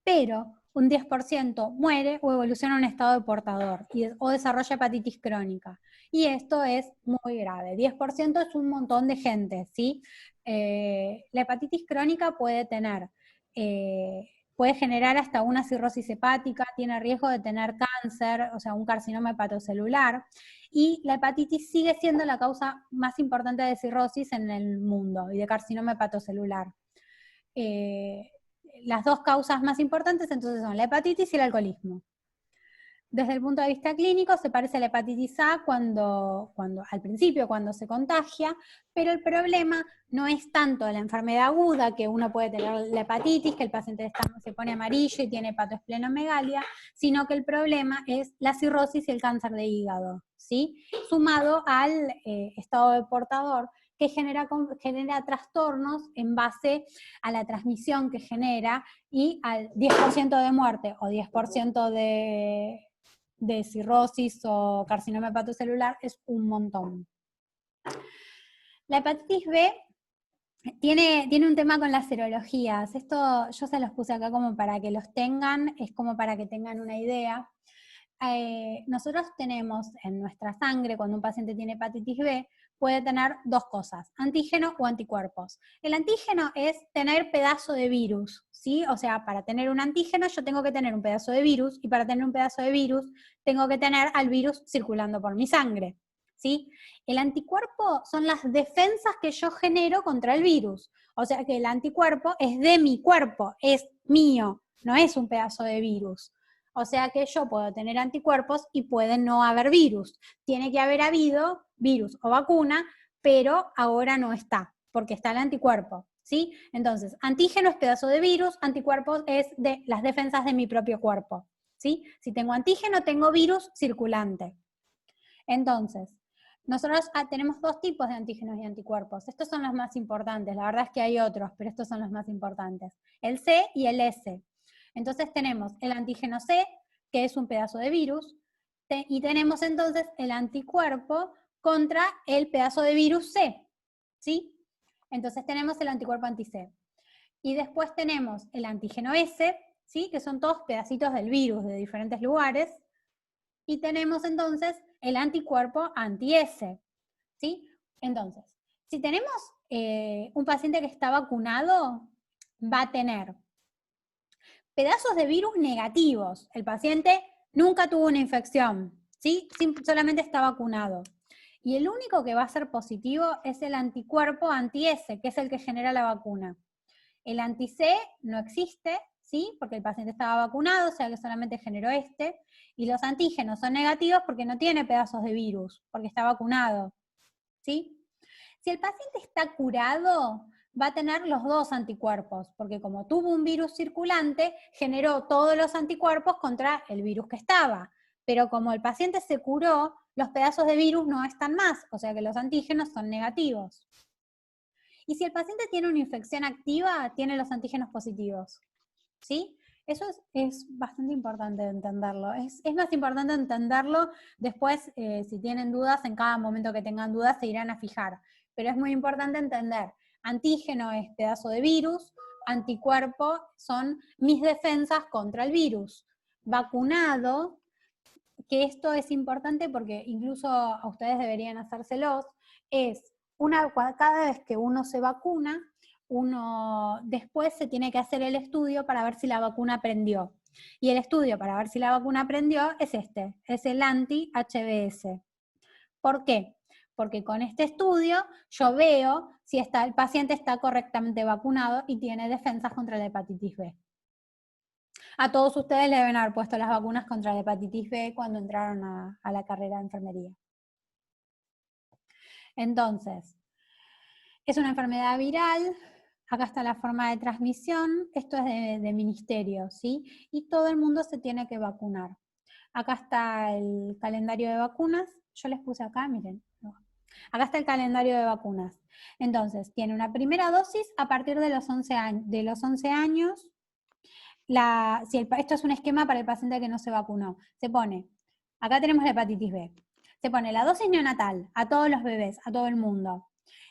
pero un 10% muere o evoluciona a un estado de portador o desarrolla hepatitis crónica. Y esto es muy grave. 10% es un montón de gente, ¿sí? La hepatitis crónica puede generar hasta una cirrosis hepática, tiene riesgo de tener cáncer, o sea, un carcinoma hepatocelular, y la hepatitis sigue siendo la causa más importante de cirrosis en el mundo y de carcinoma hepatocelular. Las dos causas más importantes entonces son la hepatitis y el alcoholismo. Desde el punto de vista clínico se parece a la hepatitis A al principio cuando se contagia, pero el problema no es tanto la enfermedad aguda, que uno puede tener la hepatitis, que el paciente se pone amarillo y tiene hepatoesplenomegalia, sino que el problema es la cirrosis y el cáncer de hígado, ¿sí? Sumado al estado de portador, que genera trastornos en base a la transmisión que genera y al 10% de muerte o 10% de cirrosis o carcinoma hepatocelular es un montón. La hepatitis B tiene un tema con las serologías. Esto yo se los puse acá como para que los tengan, es como para que tengan una idea. Nosotros tenemos en nuestra sangre, cuando un paciente tiene hepatitis B, puede tener dos cosas, antígeno o anticuerpos. El antígeno es tener pedazo de virus, ¿sí? O sea, para tener un antígeno yo tengo que tener un pedazo de virus, y para tener un pedazo de virus tengo que tener al virus circulando por mi sangre, ¿sí? El anticuerpo son las defensas que yo genero contra el virus. O sea que el anticuerpo es de mi cuerpo, es mío, no es un pedazo de virus. O sea que yo puedo tener anticuerpos y puede no haber virus. Tiene que haber habido virus o vacuna, pero ahora no está, porque está el anticuerpo, ¿sí? Entonces, antígeno es pedazo de virus, anticuerpos es de las defensas de mi propio cuerpo, ¿sí? Si tengo antígeno, tengo virus circulante. Entonces, nosotros tenemos dos tipos de antígenos y anticuerpos. Estos son los más importantes. La verdad es que hay otros, pero estos son los más importantes. El C y el S. Entonces tenemos el antígeno C, que es un pedazo de virus, y tenemos entonces el anticuerpo contra el pedazo de virus C, ¿sí? Entonces tenemos el anticuerpo anti-C. Y después tenemos el antígeno S, ¿sí? Que son todos pedacitos del virus de diferentes lugares, y tenemos entonces el anticuerpo anti-S, ¿sí? Entonces, Si tenemos un paciente que está vacunado, va a tener pedazos de virus negativos. El paciente nunca tuvo una infección, ¿sí? Solamente está vacunado. Y el único que va a ser positivo es el anticuerpo anti-S, que es el que genera la vacuna. El anti-C no existe, ¿sí? Porque el paciente estaba vacunado, o sea que solamente generó este. Y los antígenos son negativos porque no tiene pedazos de virus, porque está vacunado, ¿sí? Si el paciente está curado, va a tener los dos anticuerpos, porque como tuvo un virus circulante, generó todos los anticuerpos contra el virus que estaba. Pero como el paciente se curó, los pedazos de virus no están más, o sea que los antígenos son negativos. Y si el paciente tiene una infección activa, tiene los antígenos positivos, ¿sí? Eso es bastante importante entenderlo. Es más importante entenderlo después, si tienen dudas, en cada momento que tengan dudas se irán a fijar. Pero es muy importante entender, antígeno es pedazo de virus, anticuerpo son mis defensas contra el virus. Vacunado, que esto es importante porque incluso a ustedes deberían hacérselos, es cada vez que uno se vacuna, uno después se tiene que hacer el estudio para ver si la vacuna prendió. Y el estudio para ver si la vacuna prendió es es el anti-HBs. ¿Por qué? Porque con este estudio yo veo si el paciente está correctamente vacunado y tiene defensas contra la hepatitis B. A todos ustedes le deben haber puesto las vacunas contra la hepatitis B cuando entraron a la carrera de enfermería. Entonces, es una enfermedad viral, acá está la forma de transmisión, esto es de ministerio, ¿sí? Y todo el mundo se tiene que vacunar. Acá está el calendario de vacunas, yo les puse acá, miren. Acá está el calendario de vacunas. Entonces, tiene una primera dosis a partir de los 11 años. Esto es un esquema para el paciente que no se vacunó. Se pone, acá tenemos la hepatitis B. Se pone la dosis neonatal a todos los bebés, a todo el mundo.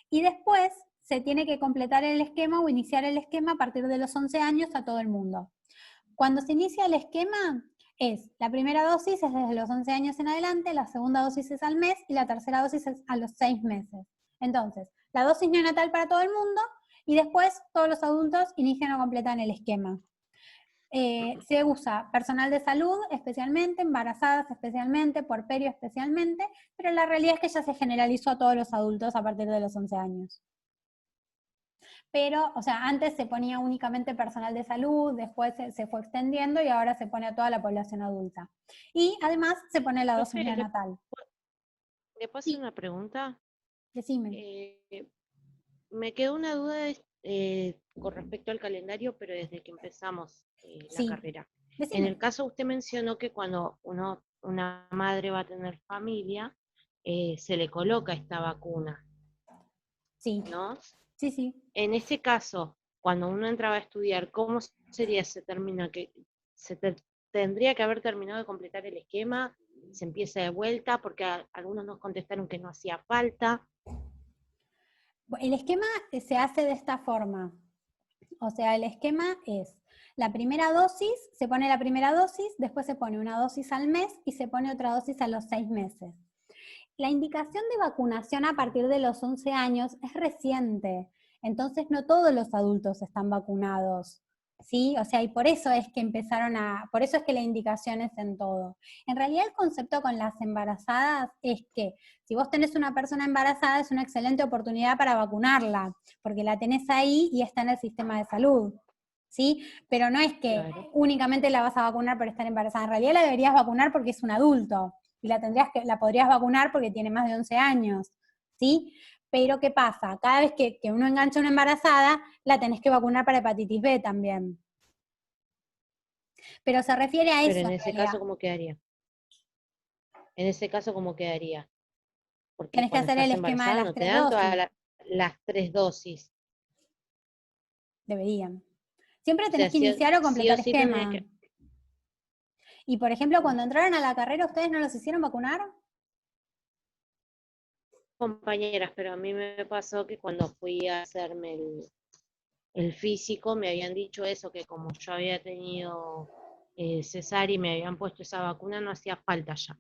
Y después se tiene que completar el esquema o iniciar el esquema a partir de los 11 años a todo el mundo. Cuando se inicia el esquema, la primera dosis es desde los 11 años en adelante, la segunda dosis es al mes y la tercera dosis es a los 6 meses. Entonces, la dosis neonatal para todo el mundo y después todos los adultos inician o completan el esquema. Se usa personal de salud especialmente, embarazadas especialmente, puerperio especialmente, pero la realidad es que ya se generalizó a todos los adultos a partir de los 11 años. Pero, o sea, antes se ponía únicamente personal de salud, después se fue extendiendo y ahora se pone a toda la población adulta. Y además se pone la dosis neonatal. ¿Le puedo hacer una pregunta? Decime. Me quedó una duda con respecto al calendario, pero desde que empezamos la carrera. Decime. En el caso usted mencionó que cuando una madre va a tener familia, se le coloca esta vacuna. Sí. ¿No? Sí, sí. En ese caso, cuando uno entraba a estudiar, ¿cómo sería? ¿Tendría que haber terminado de completar el esquema? ¿Se empieza de vuelta? Porque algunos nos contestaron que no hacía falta. El esquema se hace de esta forma. O sea, el esquema es la primera dosis, se pone la primera dosis, después se pone una dosis al mes y se pone otra dosis a los 6 meses. La indicación de vacunación a partir de los 11 años es reciente, entonces no todos los adultos están vacunados, ¿sí? O sea, y por eso es que por eso es que la indicación es en todo. En realidad el concepto con las embarazadas es que si vos tenés una persona embarazada es una excelente oportunidad para vacunarla, porque la tenés ahí y está en el sistema de salud, ¿sí? Pero no es que únicamente la vas a vacunar por estar embarazada, en realidad la deberías vacunar porque es un adulto. Y la podrías vacunar porque tiene más de 11 años, ¿sí? Pero ¿qué pasa? Cada vez que uno engancha a una embarazada, la tenés que vacunar para hepatitis B también. Pero se refiere a eso. Pero en ese caso, ¿cómo quedaría? En ese caso, ¿cómo quedaría? Porque tenés que hacer el esquema de las 3 dosis. Todas las 3 dosis. Deberían. Siempre tenés que iniciar o completar esquema. Y por ejemplo, cuando entraron a la carrera, ¿ustedes no los hicieron vacunar? Compañeras, pero a mí me pasó que cuando fui a hacerme el físico, me habían dicho eso, que como yo había tenido cesárea y me habían puesto esa vacuna, no hacía falta ya.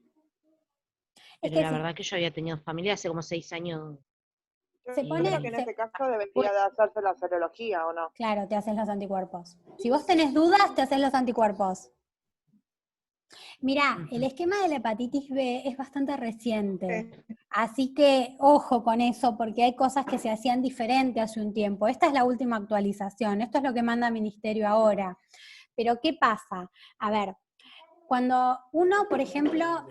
Pero la verdad que yo había tenido familia hace como 6 años Se Yo pone, creo que en ese caso debería de hacerse la serología, ¿o no? claro, te haces los anticuerpos. Si vos tenés dudas, te haces los anticuerpos. Mirá, el esquema de la hepatitis B es bastante reciente, así que ojo con eso, porque hay cosas que se hacían diferente hace un tiempo. Esta es la última actualización, esto es lo que manda el Ministerio ahora. Pero ¿qué pasa? A ver, cuando uno, por ejemplo,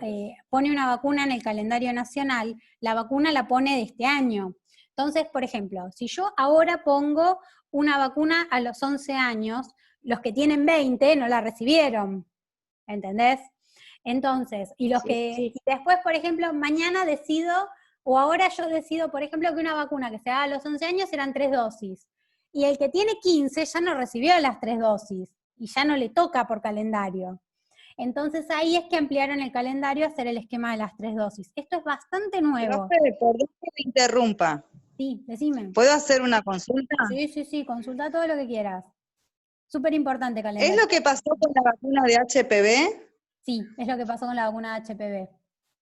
pone una vacuna en el calendario nacional, la vacuna la pone de este año. Entonces, por ejemplo, si yo ahora pongo una vacuna a los 11 años, los que tienen 20 no la recibieron, ¿entendés? Entonces, y los y después, por ejemplo, mañana decido, o ahora yo decido, por ejemplo, que una vacuna que se haga a los 11 años serán 3 dosis. Y el que tiene 15 ya no recibió las 3 dosis, y ya no le toca por calendario. Entonces ahí es que ampliaron el calendario a hacer el esquema de las 3 dosis. Esto es bastante nuevo. Profe, perdón que me interrumpa. Sí, decime. ¿Puedo hacer una consulta? Sí, consulta todo lo que quieras. Súper importante calendario. ¿Es lo que pasó con la vacuna de HPV? Sí, es lo que pasó con la vacuna de HPV.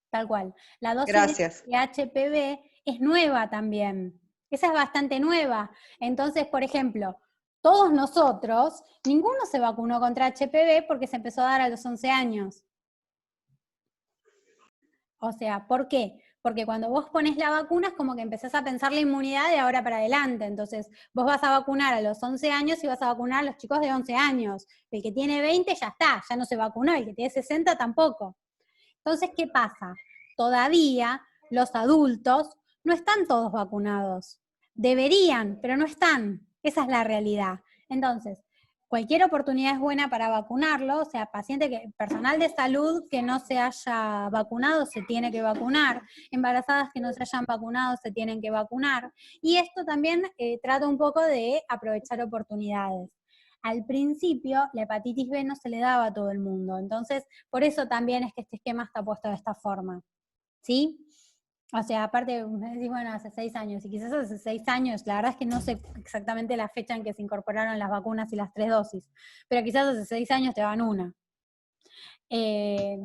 Tal cual. La dosis Gracias. de HPV es nueva también. Esa es bastante nueva. Entonces, por ejemplo, todos nosotros, ninguno se vacunó contra HPV porque se empezó a dar a los 11 años. O sea, ¿por qué? Porque cuando vos pones la vacuna es como que empezás a pensar la inmunidad de ahora para adelante. Entonces, vos vas a vacunar a los 11 años y vas a vacunar a los chicos de 11 años. El que tiene 20 ya está, ya no se vacunó. El que tiene 60 tampoco. Entonces, ¿qué pasa? Todavía los adultos no están todos vacunados. Deberían, pero no están. Esa es la realidad. Entonces, cualquier oportunidad es buena para vacunarlo, o sea, personal de salud que no se haya vacunado se tiene que vacunar, embarazadas que no se hayan vacunado se tienen que vacunar, y esto también trata un poco de aprovechar oportunidades. Al principio, la hepatitis B no se le daba a todo el mundo, entonces, por eso también es que este esquema está puesto de esta forma, ¿sí? O sea, aparte, me decís, bueno, hace 6 años, y quizás hace 6 años, la verdad es que no sé exactamente la fecha en que se incorporaron las vacunas y las 3 dosis, pero quizás hace 6 años te dan una. De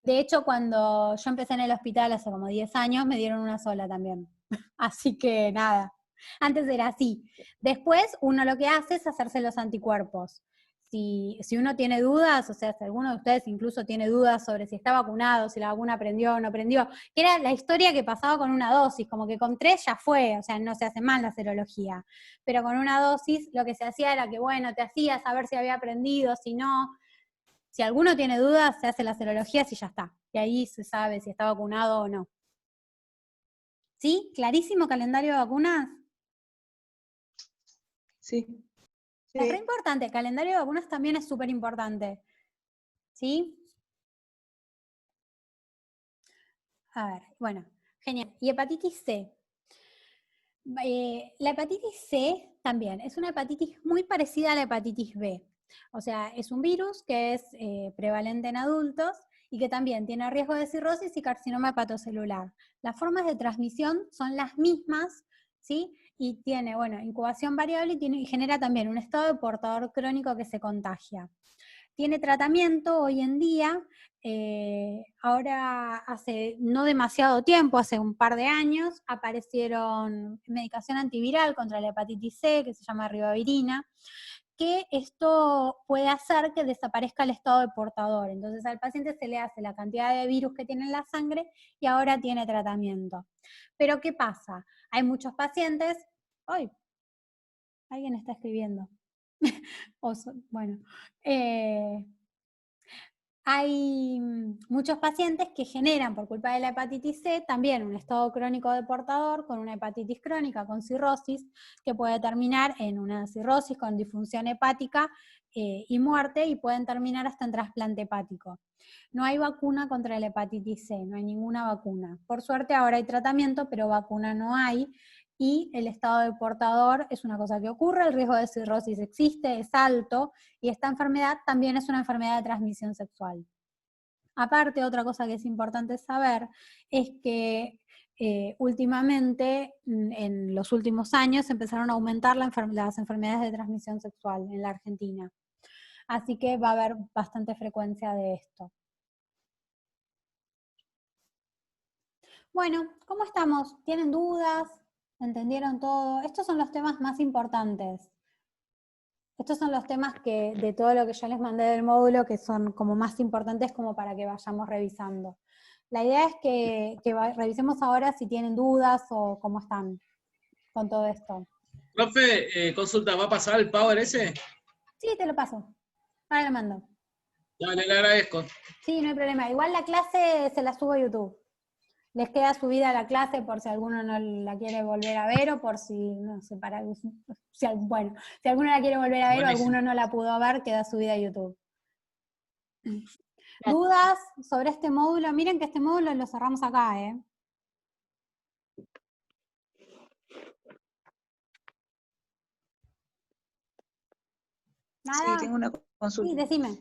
hecho, cuando yo empecé en el hospital hace como 10 años, me dieron una sola también. Así que nada, antes era así. Después, uno lo que hace es hacerse los anticuerpos. Si uno tiene dudas, o sea, si alguno de ustedes incluso tiene dudas sobre si está vacunado, si la vacuna prendió o no prendió, que era la historia que pasaba con una dosis, como que con 3 ya fue, o sea, no se hace más la serología, pero con una dosis lo que se hacía era que, bueno, te hacía saber si había prendido, si no. Si alguno tiene dudas, se hace la serología y ya está, y ahí se sabe si está vacunado o no. ¿Sí? ¿Clarísimo calendario de vacunas? Sí. Es re importante, el calendario de vacunas también es súper importante. ¿Sí? A ver, bueno, genial. Y hepatitis C. La hepatitis C también es una hepatitis muy parecida a la hepatitis B. O sea, es un virus que es prevalente en adultos y que también tiene riesgo de cirrosis y carcinoma hepatocelular. Las formas de transmisión son las mismas, ¿sí? Y tiene, bueno, incubación variable y genera también un estado de portador crónico que se contagia. Tiene tratamiento hoy en día, ahora hace no demasiado tiempo, hace un par de años, aparecieron medicación antiviral contra la hepatitis C, que se llama ribavirina, que esto puede hacer que desaparezca el estado de portador. Entonces al paciente se le hace la cantidad de virus que tiene en la sangre y ahora tiene tratamiento. Pero ¿qué pasa? Hay muchos pacientes... ¡Ay! Alguien está escribiendo. Bueno, hay muchos pacientes que generan por culpa de la hepatitis C también un estado crónico de portador con una hepatitis crónica, con cirrosis, que puede terminar en una cirrosis con disfunción hepática y muerte, y pueden terminar hasta en trasplante hepático. No hay vacuna contra la hepatitis C, no hay ninguna vacuna. Por suerte ahora hay tratamiento, pero vacuna no hay. Y el estado de portador es una cosa que ocurre, el riesgo de cirrosis existe, es alto, y esta enfermedad también es una enfermedad de transmisión sexual. Aparte, otra cosa que es importante saber es que últimamente, en los últimos años, empezaron a aumentar las enfermedades de transmisión sexual en la Argentina. Así que va a haber bastante frecuencia de esto. Bueno, ¿cómo estamos? ¿Tienen dudas? ¿Entendieron todo? Estos son los temas más importantes. Estos son los temas que de todo lo que yo les mandé del módulo que son como más importantes como para que vayamos revisando. La idea es que revisemos ahora si tienen dudas o cómo están con todo esto. Profe, consulta, ¿va a pasar el Power ese? Sí, te lo paso. Ahora lo mando. Dale, le agradezco. Sí, no hay problema. Igual la clase se la subo a YouTube. Les queda subida la clase por si alguno no la quiere volver a ver o por si, no sé, si alguno la quiere volver a ver o alguno no la pudo ver, queda subida a YouTube. ¿Dudas sobre este módulo? Miren que este módulo lo cerramos acá, ¿eh? ¿Nada? Sí, tengo una consulta. Sí, decime.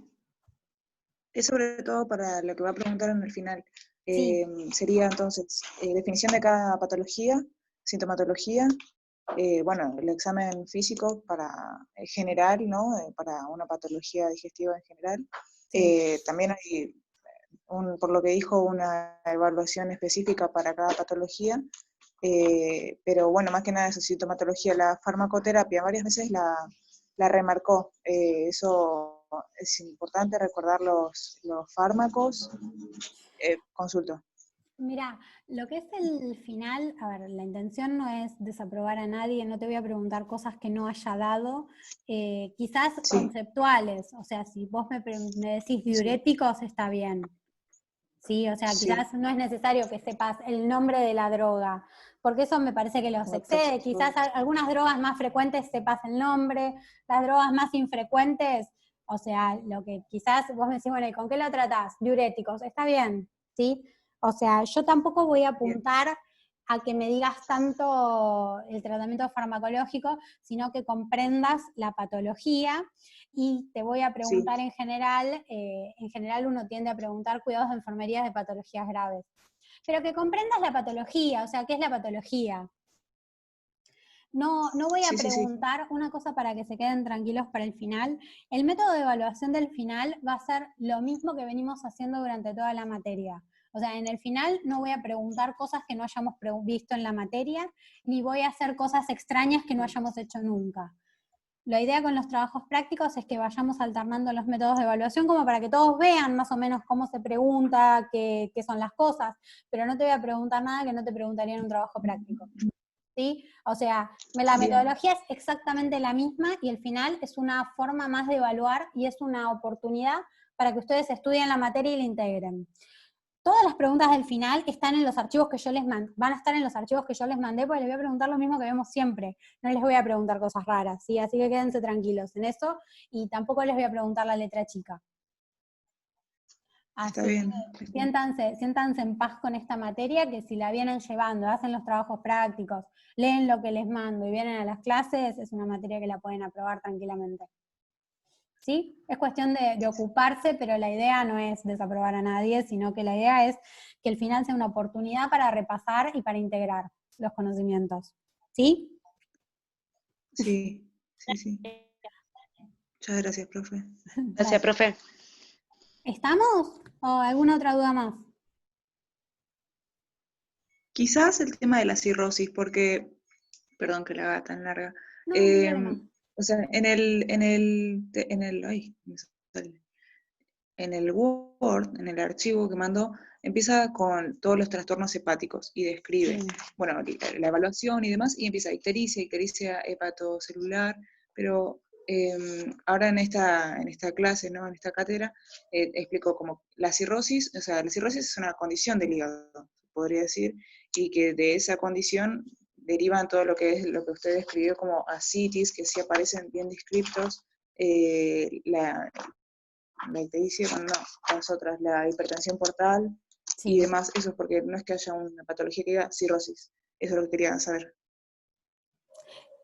Es sobre todo para lo que va a preguntar en el final. Sí. Sería entonces, definición de cada patología, sintomatología, bueno, el examen físico para general, ¿no? Para una patología digestiva en general. También hay, por lo que dijo, una evaluación específica para cada patología, pero bueno, más que nada eso, sintomatología, la farmacoterapia, varias veces la remarcó. Eso es importante, recordar los fármacos. Consulto. Mira, lo que es el final, a ver, la intención no es desaprobar a nadie, no te voy a preguntar cosas que no haya dado, quizás conceptuales, o sea, si vos me decís diuréticos, está bien, ¿sí? O sea, quizás no es necesario que sepas el nombre de la droga, porque eso me parece que los excede, quizás algunas drogas más frecuentes sepas el nombre, las drogas más infrecuentes, o sea, lo que quizás vos me decís, bueno, ¿y con qué lo tratás? Diuréticos, está bien, ¿sí? O sea, yo tampoco voy a apuntar a que me digas tanto el tratamiento farmacológico, sino que comprendas la patología, y te voy a preguntar en general uno tiende a preguntar cuidados de enfermería de patologías graves. Pero que comprendas la patología, o sea, ¿qué es la patología? No voy a preguntar una cosa para que se queden tranquilos para el final. El método de evaluación del final va a ser lo mismo que venimos haciendo durante toda la materia. O sea, en el final no voy a preguntar cosas que no hayamos visto en la materia, ni voy a hacer cosas extrañas que no hayamos hecho nunca. La idea con los trabajos prácticos es que vayamos alternando los métodos de evaluación como para que todos vean más o menos cómo se pregunta, qué son las cosas, pero no te voy a preguntar nada que no te preguntaría en un trabajo práctico. ¿Sí? O sea, la metodología es exactamente la misma y el final es una forma más de evaluar y es una oportunidad para que ustedes estudien la materia y la integren. Todas las preguntas del final están en los archivos que yo les mandé, van a estar en los archivos que yo les mandé, porque les voy a preguntar lo mismo que vemos siempre. No les voy a preguntar cosas raras, ¿sí? Así que quédense tranquilos en eso, y tampoco les voy a preguntar la letra chica. Así Está bien. que siéntanse en paz con esta materia, que si la vienen llevando, hacen los trabajos prácticos, leen lo que les mando y vienen a las clases, es una materia que la pueden aprobar tranquilamente. ¿Sí? Es cuestión de ocuparse, pero la idea no es desaprobar a nadie, sino que la idea es que el final sea una oportunidad para repasar y para integrar los conocimientos. ¿Sí? Sí. Muchas gracias, profe. Gracias, profe. ¿Estamos? ¿O alguna otra duda más? Quizás el tema de la cirrosis, porque, perdón que la haga tan larga, No, no hay problema. o sea, en el Word, en el archivo que mandó, empieza con todos los trastornos hepáticos y describe, bueno, la evaluación y demás, y empieza ictericia hepatocelular, pero ahora en esta clase, ¿no? En esta cátedra, explico como la cirrosis, o sea, la cirrosis es una condición del hígado, podría decir, y que de esa condición derivan todo lo que es lo que usted describió como ascitis, que sí aparecen bien descriptos, la ictericia, bueno, no, las otras, la hipertensión portal y demás, eso es porque no es que haya una patología que diga cirrosis, eso es lo que quería saber.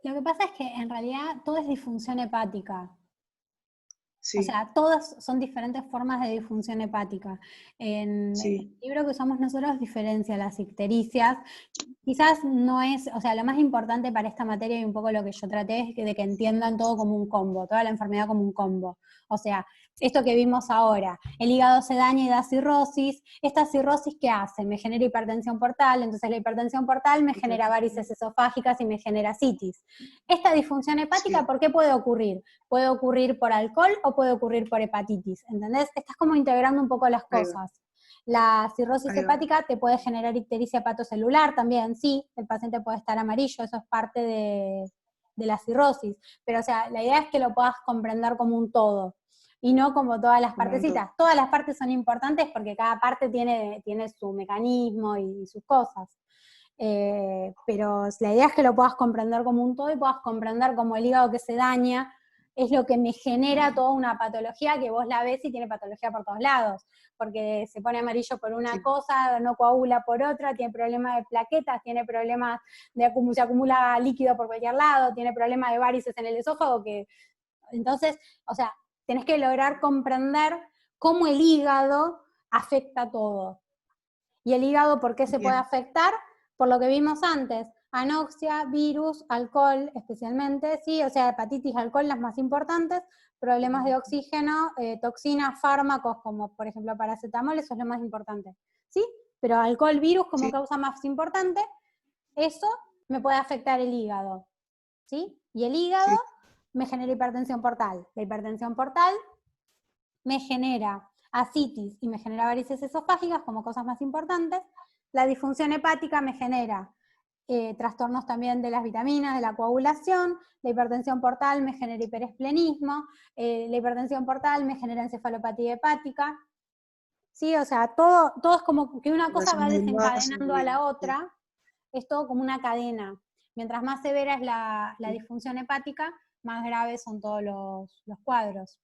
Lo que pasa es que en realidad todo es disfunción hepática. Sí. O sea, todas son diferentes formas de disfunción hepática. En el libro que usamos nosotros diferencia las ictericias, quizás no es, o sea, lo más importante para esta materia y un poco lo que yo traté es de que entiendan todo como un combo, toda la enfermedad como un combo. O sea, esto que vimos ahora, el hígado se daña y da cirrosis, esta cirrosis ¿qué hace? Me genera hipertensión portal, entonces la hipertensión portal me genera varices esofágicas y me genera citis. Esta disfunción hepática, ¿por qué puede ocurrir? Puede ocurrir por alcohol o puede ocurrir por hepatitis, ¿entendés? Estás como integrando un poco las cosas. La cirrosis hepática te puede generar ictericia hepatocelular también, sí, el paciente puede estar amarillo, eso es parte de la cirrosis, pero o sea, la idea es que lo puedas comprender como un todo, y no como todas las partecitas. Todas las partes son importantes porque cada parte tiene su mecanismo y sus cosas. Pero la idea es que lo puedas comprender como un todo y puedas comprender como el hígado que se daña es lo que me genera toda una patología que vos la ves y tiene patología por todos lados, porque se pone amarillo por una cosa, no coagula por otra, tiene problemas de plaquetas, tiene problemas de se acumula líquido por cualquier lado, tiene problemas de varices en el esófago, entonces, o sea, tenés que lograr comprender cómo el hígado afecta todo. ¿Y el hígado por qué se puede afectar? Por lo que vimos antes, anoxia, virus, alcohol especialmente, sí, o sea, hepatitis, alcohol, las más importantes, problemas de oxígeno, toxinas, fármacos como por ejemplo paracetamol, eso es lo más importante, ¿sí? Pero alcohol, virus como causa más importante, eso me puede afectar el hígado, ¿sí? Y el hígado me genera hipertensión portal. La hipertensión portal me genera ascitis y me genera varices esofágicas como cosas más importantes. La disfunción hepática me genera trastornos también de las vitaminas, de la coagulación. La hipertensión portal me genera hiperesplenismo. La hipertensión portal me genera encefalopatía hepática. ¿Sí? O sea, todo es como que una cosa va desencadenando a la otra. Es todo como una cadena. Mientras más severa es la disfunción hepática, más graves son todos los cuadros.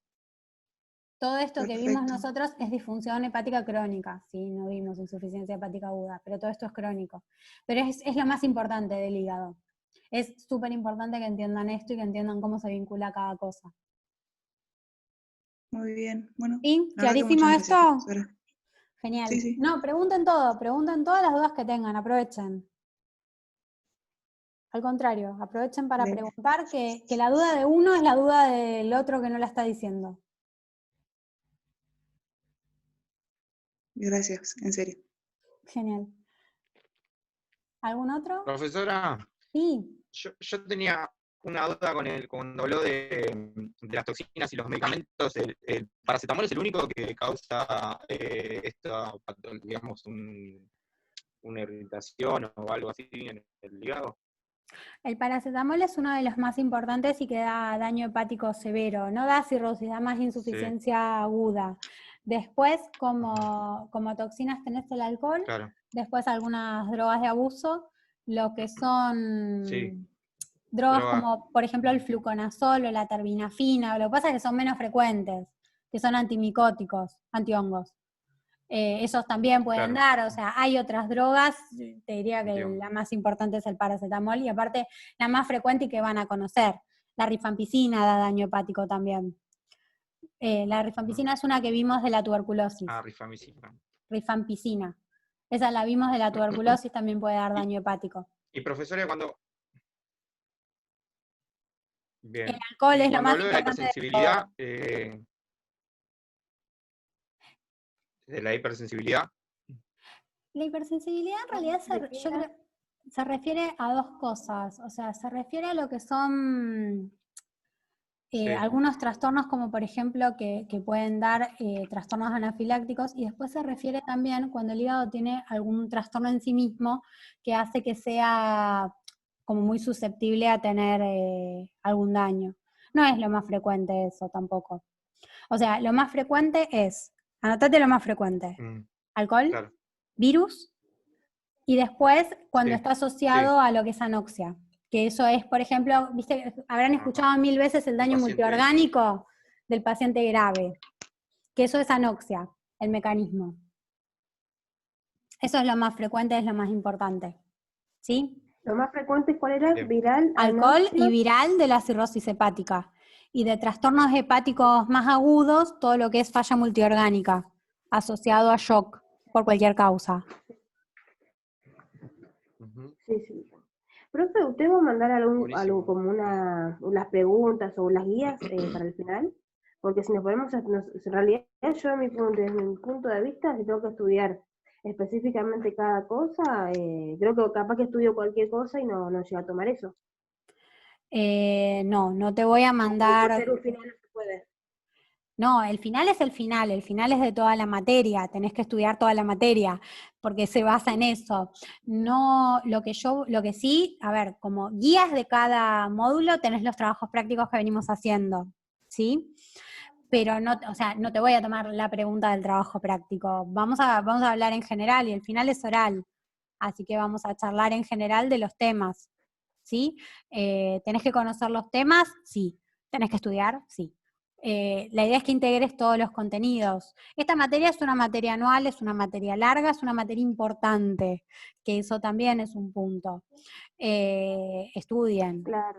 Todo esto que vimos nosotros es disfunción hepática crónica, sí, no vimos insuficiencia hepática aguda, pero todo esto es crónico. Pero es lo más importante del hígado. Es súper importante que entiendan esto y que entiendan cómo se vincula cada cosa. Muy bien, bueno. ¿Sí? ¿Clarísimo esto? Genial. Sí. No, pregunten todas las dudas que tengan, aprovechen. Al contrario, aprovechen para preguntar, que la duda de uno es la duda del otro que no la está diciendo. Gracias, en serio. Genial. ¿Algún otro? Profesora. Sí. Yo tenía una duda cuando habló de las toxinas y los medicamentos. ¿El paracetamol es el único que causa digamos, una irritación o algo así en el hígado? El paracetamol es uno de los más importantes y que da daño hepático severo. No da cirrosis, da más insuficiencia aguda. Después, como toxinas tenés el alcohol, después algunas drogas de abuso, lo que son drogas como, por ejemplo, el fluconazol o la terbinafina. Lo que pasa es que son menos frecuentes, que son antimicóticos, antihongos. Esos también pueden dar, o sea, hay otras drogas, te diría que la más importante es el paracetamol, y aparte la más frecuente y que van a conocer, la rifampicina da daño hepático también. La rifampicina es una que vimos de la tuberculosis. Rifampicina. Rifampicina. Esa la vimos de la tuberculosis, también puede dar daño hepático. Y profesora, cuando... Bien. El alcohol es lo más importante. Cuando habló de la hipersensibilidad, de la hipersensibilidad. La hipersensibilidad en realidad se refiere a dos cosas, o sea, se refiere a lo que son algunos trastornos como por ejemplo que pueden dar trastornos anafilácticos, y después se refiere también cuando el hígado tiene algún trastorno en sí mismo que hace que sea como muy susceptible a tener algún daño. No es lo más frecuente eso tampoco. O sea, lo más frecuente es, anotate lo más frecuente, alcohol, virus, y después cuando está asociado a lo que es anoxia. Que eso es, por ejemplo, ¿viste? Habrán escuchado 1000 veces el daño multiorgánico del paciente grave, que eso es anoxia, el mecanismo. Eso es lo más frecuente, es lo más importante. ¿Sí? Lo más frecuente, ¿cuál era? Viral, alcohol y viral de la cirrosis hepática. Y de trastornos hepáticos más agudos, todo lo que es falla multiorgánica, asociado a shock por cualquier causa. Sí, sí. Profe, ¿usted va a mandar algo Buenísimo. como unas preguntas o las guías para el final? Porque si nos ponemos, en realidad yo desde mi punto de vista, si tengo que estudiar específicamente cada cosa, creo que capaz que estudio cualquier cosa y no llego a tomar eso. No, no te voy a Por mandar. ser un final no se puede. No, el final es el final es de toda la materia, tenés que estudiar toda la materia, porque se basa en eso. No, lo que sí, a ver, como guías de cada módulo tenés los trabajos prácticos que venimos haciendo, ¿sí? Pero no, o sea, no te voy a tomar la pregunta del trabajo práctico. Vamos a hablar en general y el final es oral, así que vamos a charlar en general de los temas, ¿sí? ¿Tenés que conocer los temas? Sí. ¿Tenés que estudiar? Sí. La idea es que integres todos los contenidos. Esta materia es una materia anual, es una materia larga, es una materia importante, que eso también es un punto. Estudien. Claro.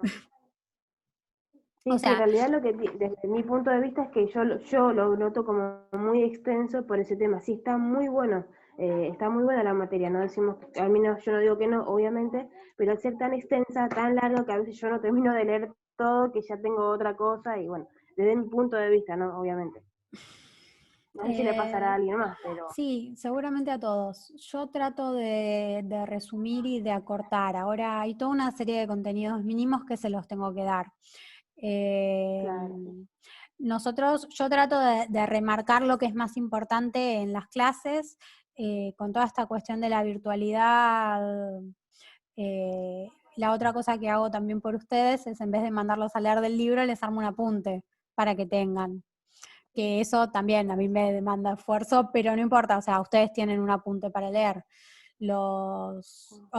Sí, O sí, en sea, realidad desde mi punto de vista es que yo lo noto como muy extenso por ese tema. Sí, está muy buena la materia, no decimos, al menos yo no digo que no, obviamente, pero al ser tan extensa, tan larga, que a veces yo no termino de leer todo, que ya tengo otra cosa, y bueno, desde mi punto de vista, ¿no? Obviamente. No sé si le pasará a alguien más, pero sí, seguramente a todos. Yo trato de resumir y de acortar. Ahora hay toda una serie de contenidos mínimos que se los tengo que dar. claro. Yo trato de remarcar lo que es más importante en las clases, con toda esta cuestión de la virtualidad. La otra cosa que hago también por ustedes es, en vez de mandarlos a leer del libro, les armo un apunte para que tengan. Que eso también a mí me demanda esfuerzo, pero no importa, o sea, ustedes tienen un apunte para leer. O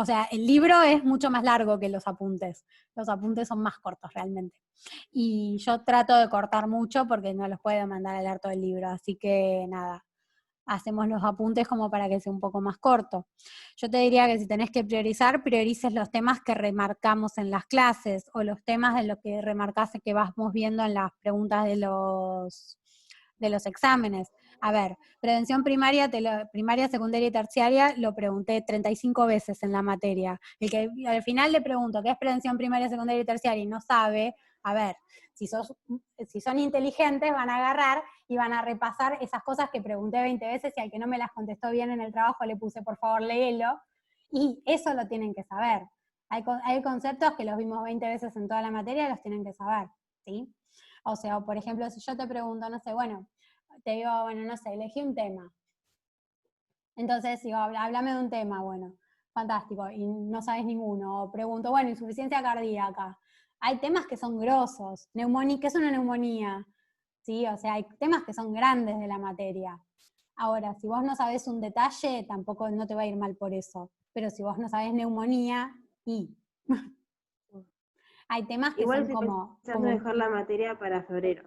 sea, el libro es mucho más largo que los apuntes son más cortos realmente. Y yo trato de cortar mucho porque no los puedo mandar a leer todo el libro, así que nada, hacemos los apuntes como para que sea un poco más corto. Yo te diría que si tenés que priorizar, priorices los temas que remarcamos en las clases o los temas de lo que remarcás que vamos viendo en las preguntas de los exámenes. A ver, prevención primaria, primaria, secundaria y terciaria, lo pregunté 35 veces en la materia. El que al final le pregunto qué es prevención primaria, secundaria y terciaria y no sabe, a ver, si son inteligentes van a agarrar y van a repasar esas cosas que pregunté 20 veces y al que no me las contestó bien en el trabajo le puse por favor léelo, y eso lo tienen que saber. Hay conceptos que los vimos 20 veces en toda la materia y los tienen que saber, ¿sí? O sea, por ejemplo, si yo te pregunto, no sé, bueno, te digo, bueno, no sé, elegí un tema. Entonces digo, háblame de un tema, bueno, fantástico, y no sabes ninguno. O pregunto, bueno, insuficiencia cardíaca. Hay temas que son grosos. ¿Qué es una neumonía? ¿Sí? O sea, hay temas que son grandes de la materia. Ahora, si vos no sabés un detalle, tampoco no te va a ir mal por eso. Pero si vos no sabés neumonía, hay temas que igual son estoy como pensando dejar la materia para febrero.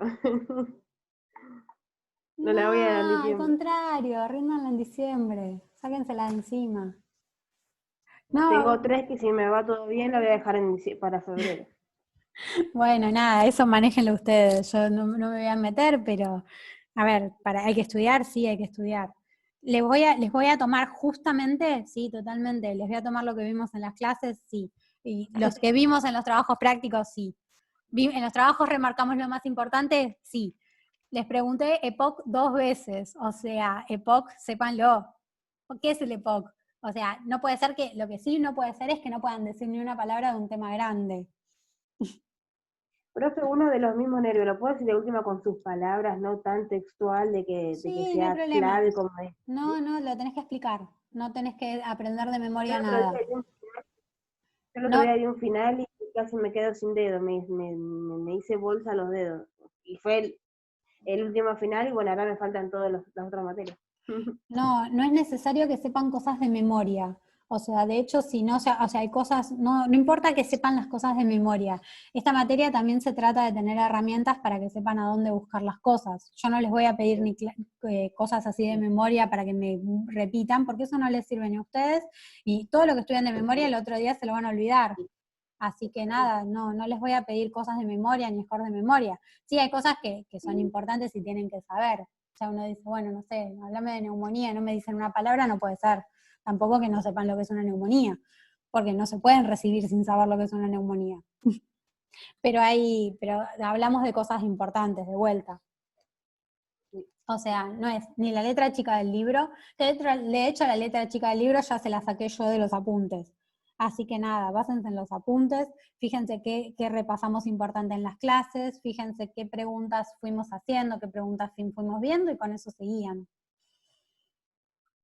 No la voy a dar en No, al diciembre. contrario, ríndanla en diciembre, sáquensela de encima. Tengo No, 3 que si me va todo bien la voy a dejar para febrero. bueno, nada, eso manéjenlo ustedes, yo no me voy a meter, pero a ver, hay que estudiar, sí, hay que estudiar. Les voy a tomar justamente, sí, totalmente, les voy a tomar lo que vimos en las clases, sí, y los que vimos en los trabajos prácticos, sí. En los trabajos remarcamos lo más importante, sí. Les pregunté EPOC 2 veces, o sea, EPOC, sépanlo. ¿Qué es el EPOC? O sea, no puede ser lo que sí no puede ser es que no puedan decir ni una palabra de un tema grande. Profe, uno de los mismos nervios, ¿lo puedo decir de última con sus palabras, no tan textual de que Sí, no hay sea problema. clave como es? No, lo tenés que explicar. No tenés que aprender de Yo memoria el otro nada. día di un, yo el otro No, día di un final y casi me quedo sin dedo, me hice bolsa los dedos. Y fue el último final y bueno, ahora me faltan todas las otras materias. no es necesario que sepan cosas de memoria. O sea, de hecho, si no, o sea, hay cosas, no importa que sepan las cosas de memoria. Esta materia también se trata de tener herramientas para que sepan a dónde buscar las cosas. Yo no les voy a pedir ni cosas así de memoria para que me repitan, porque eso no les sirve ni a ustedes, y todo lo que estudian de memoria el otro día se lo van a olvidar. Así que nada, no les voy a pedir cosas de memoria ni score de memoria. Sí, hay cosas que son importantes y tienen que saber. O sea, uno dice, bueno, no sé, háblame de neumonía, no me dicen una palabra, no puede ser. Tampoco que no sepan lo que es una neumonía. porque no se pueden recibir sin saber lo que es una neumonía. Pero hablamos de cosas importantes, de vuelta. O sea, no es ni la letra chica del libro, de hecho la letra chica del libro ya se la saqué yo de los apuntes. Así que nada, básense en los apuntes, fíjense qué repasamos importante en las clases, fíjense qué preguntas fuimos haciendo, qué preguntas fuimos viendo, y con eso se guían.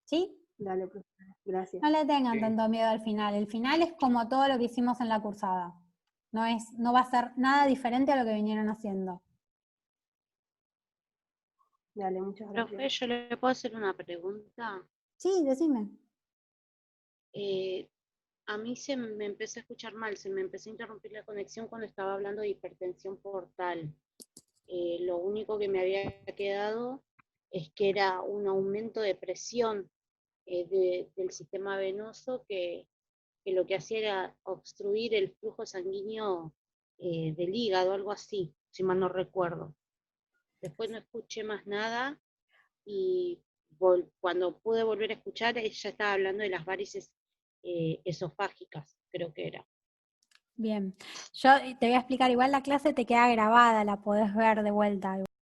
¿Sí? Dale, profesora, gracias. No le tengan Sí. tanto miedo al final. El final es como todo lo que hicimos en la cursada. No va a ser nada diferente a lo que vinieron haciendo. Dale, muchas Profe, gracias. ¿yo le puedo hacer una pregunta? Sí, decime. A mí se me empezó a escuchar mal, se me empezó a interrumpir la conexión cuando estaba hablando de hipertensión portal. Lo único que me había quedado es que era un aumento de presión del sistema venoso que lo que hacía era obstruir el flujo sanguíneo del hígado, algo así, si mal no recuerdo. Después no escuché más nada y cuando pude volver a escuchar, ella estaba hablando de las varices esofágicas, creo que era. Bien. Yo te voy a explicar, igual la clase te queda grabada, la podés ver de vuelta.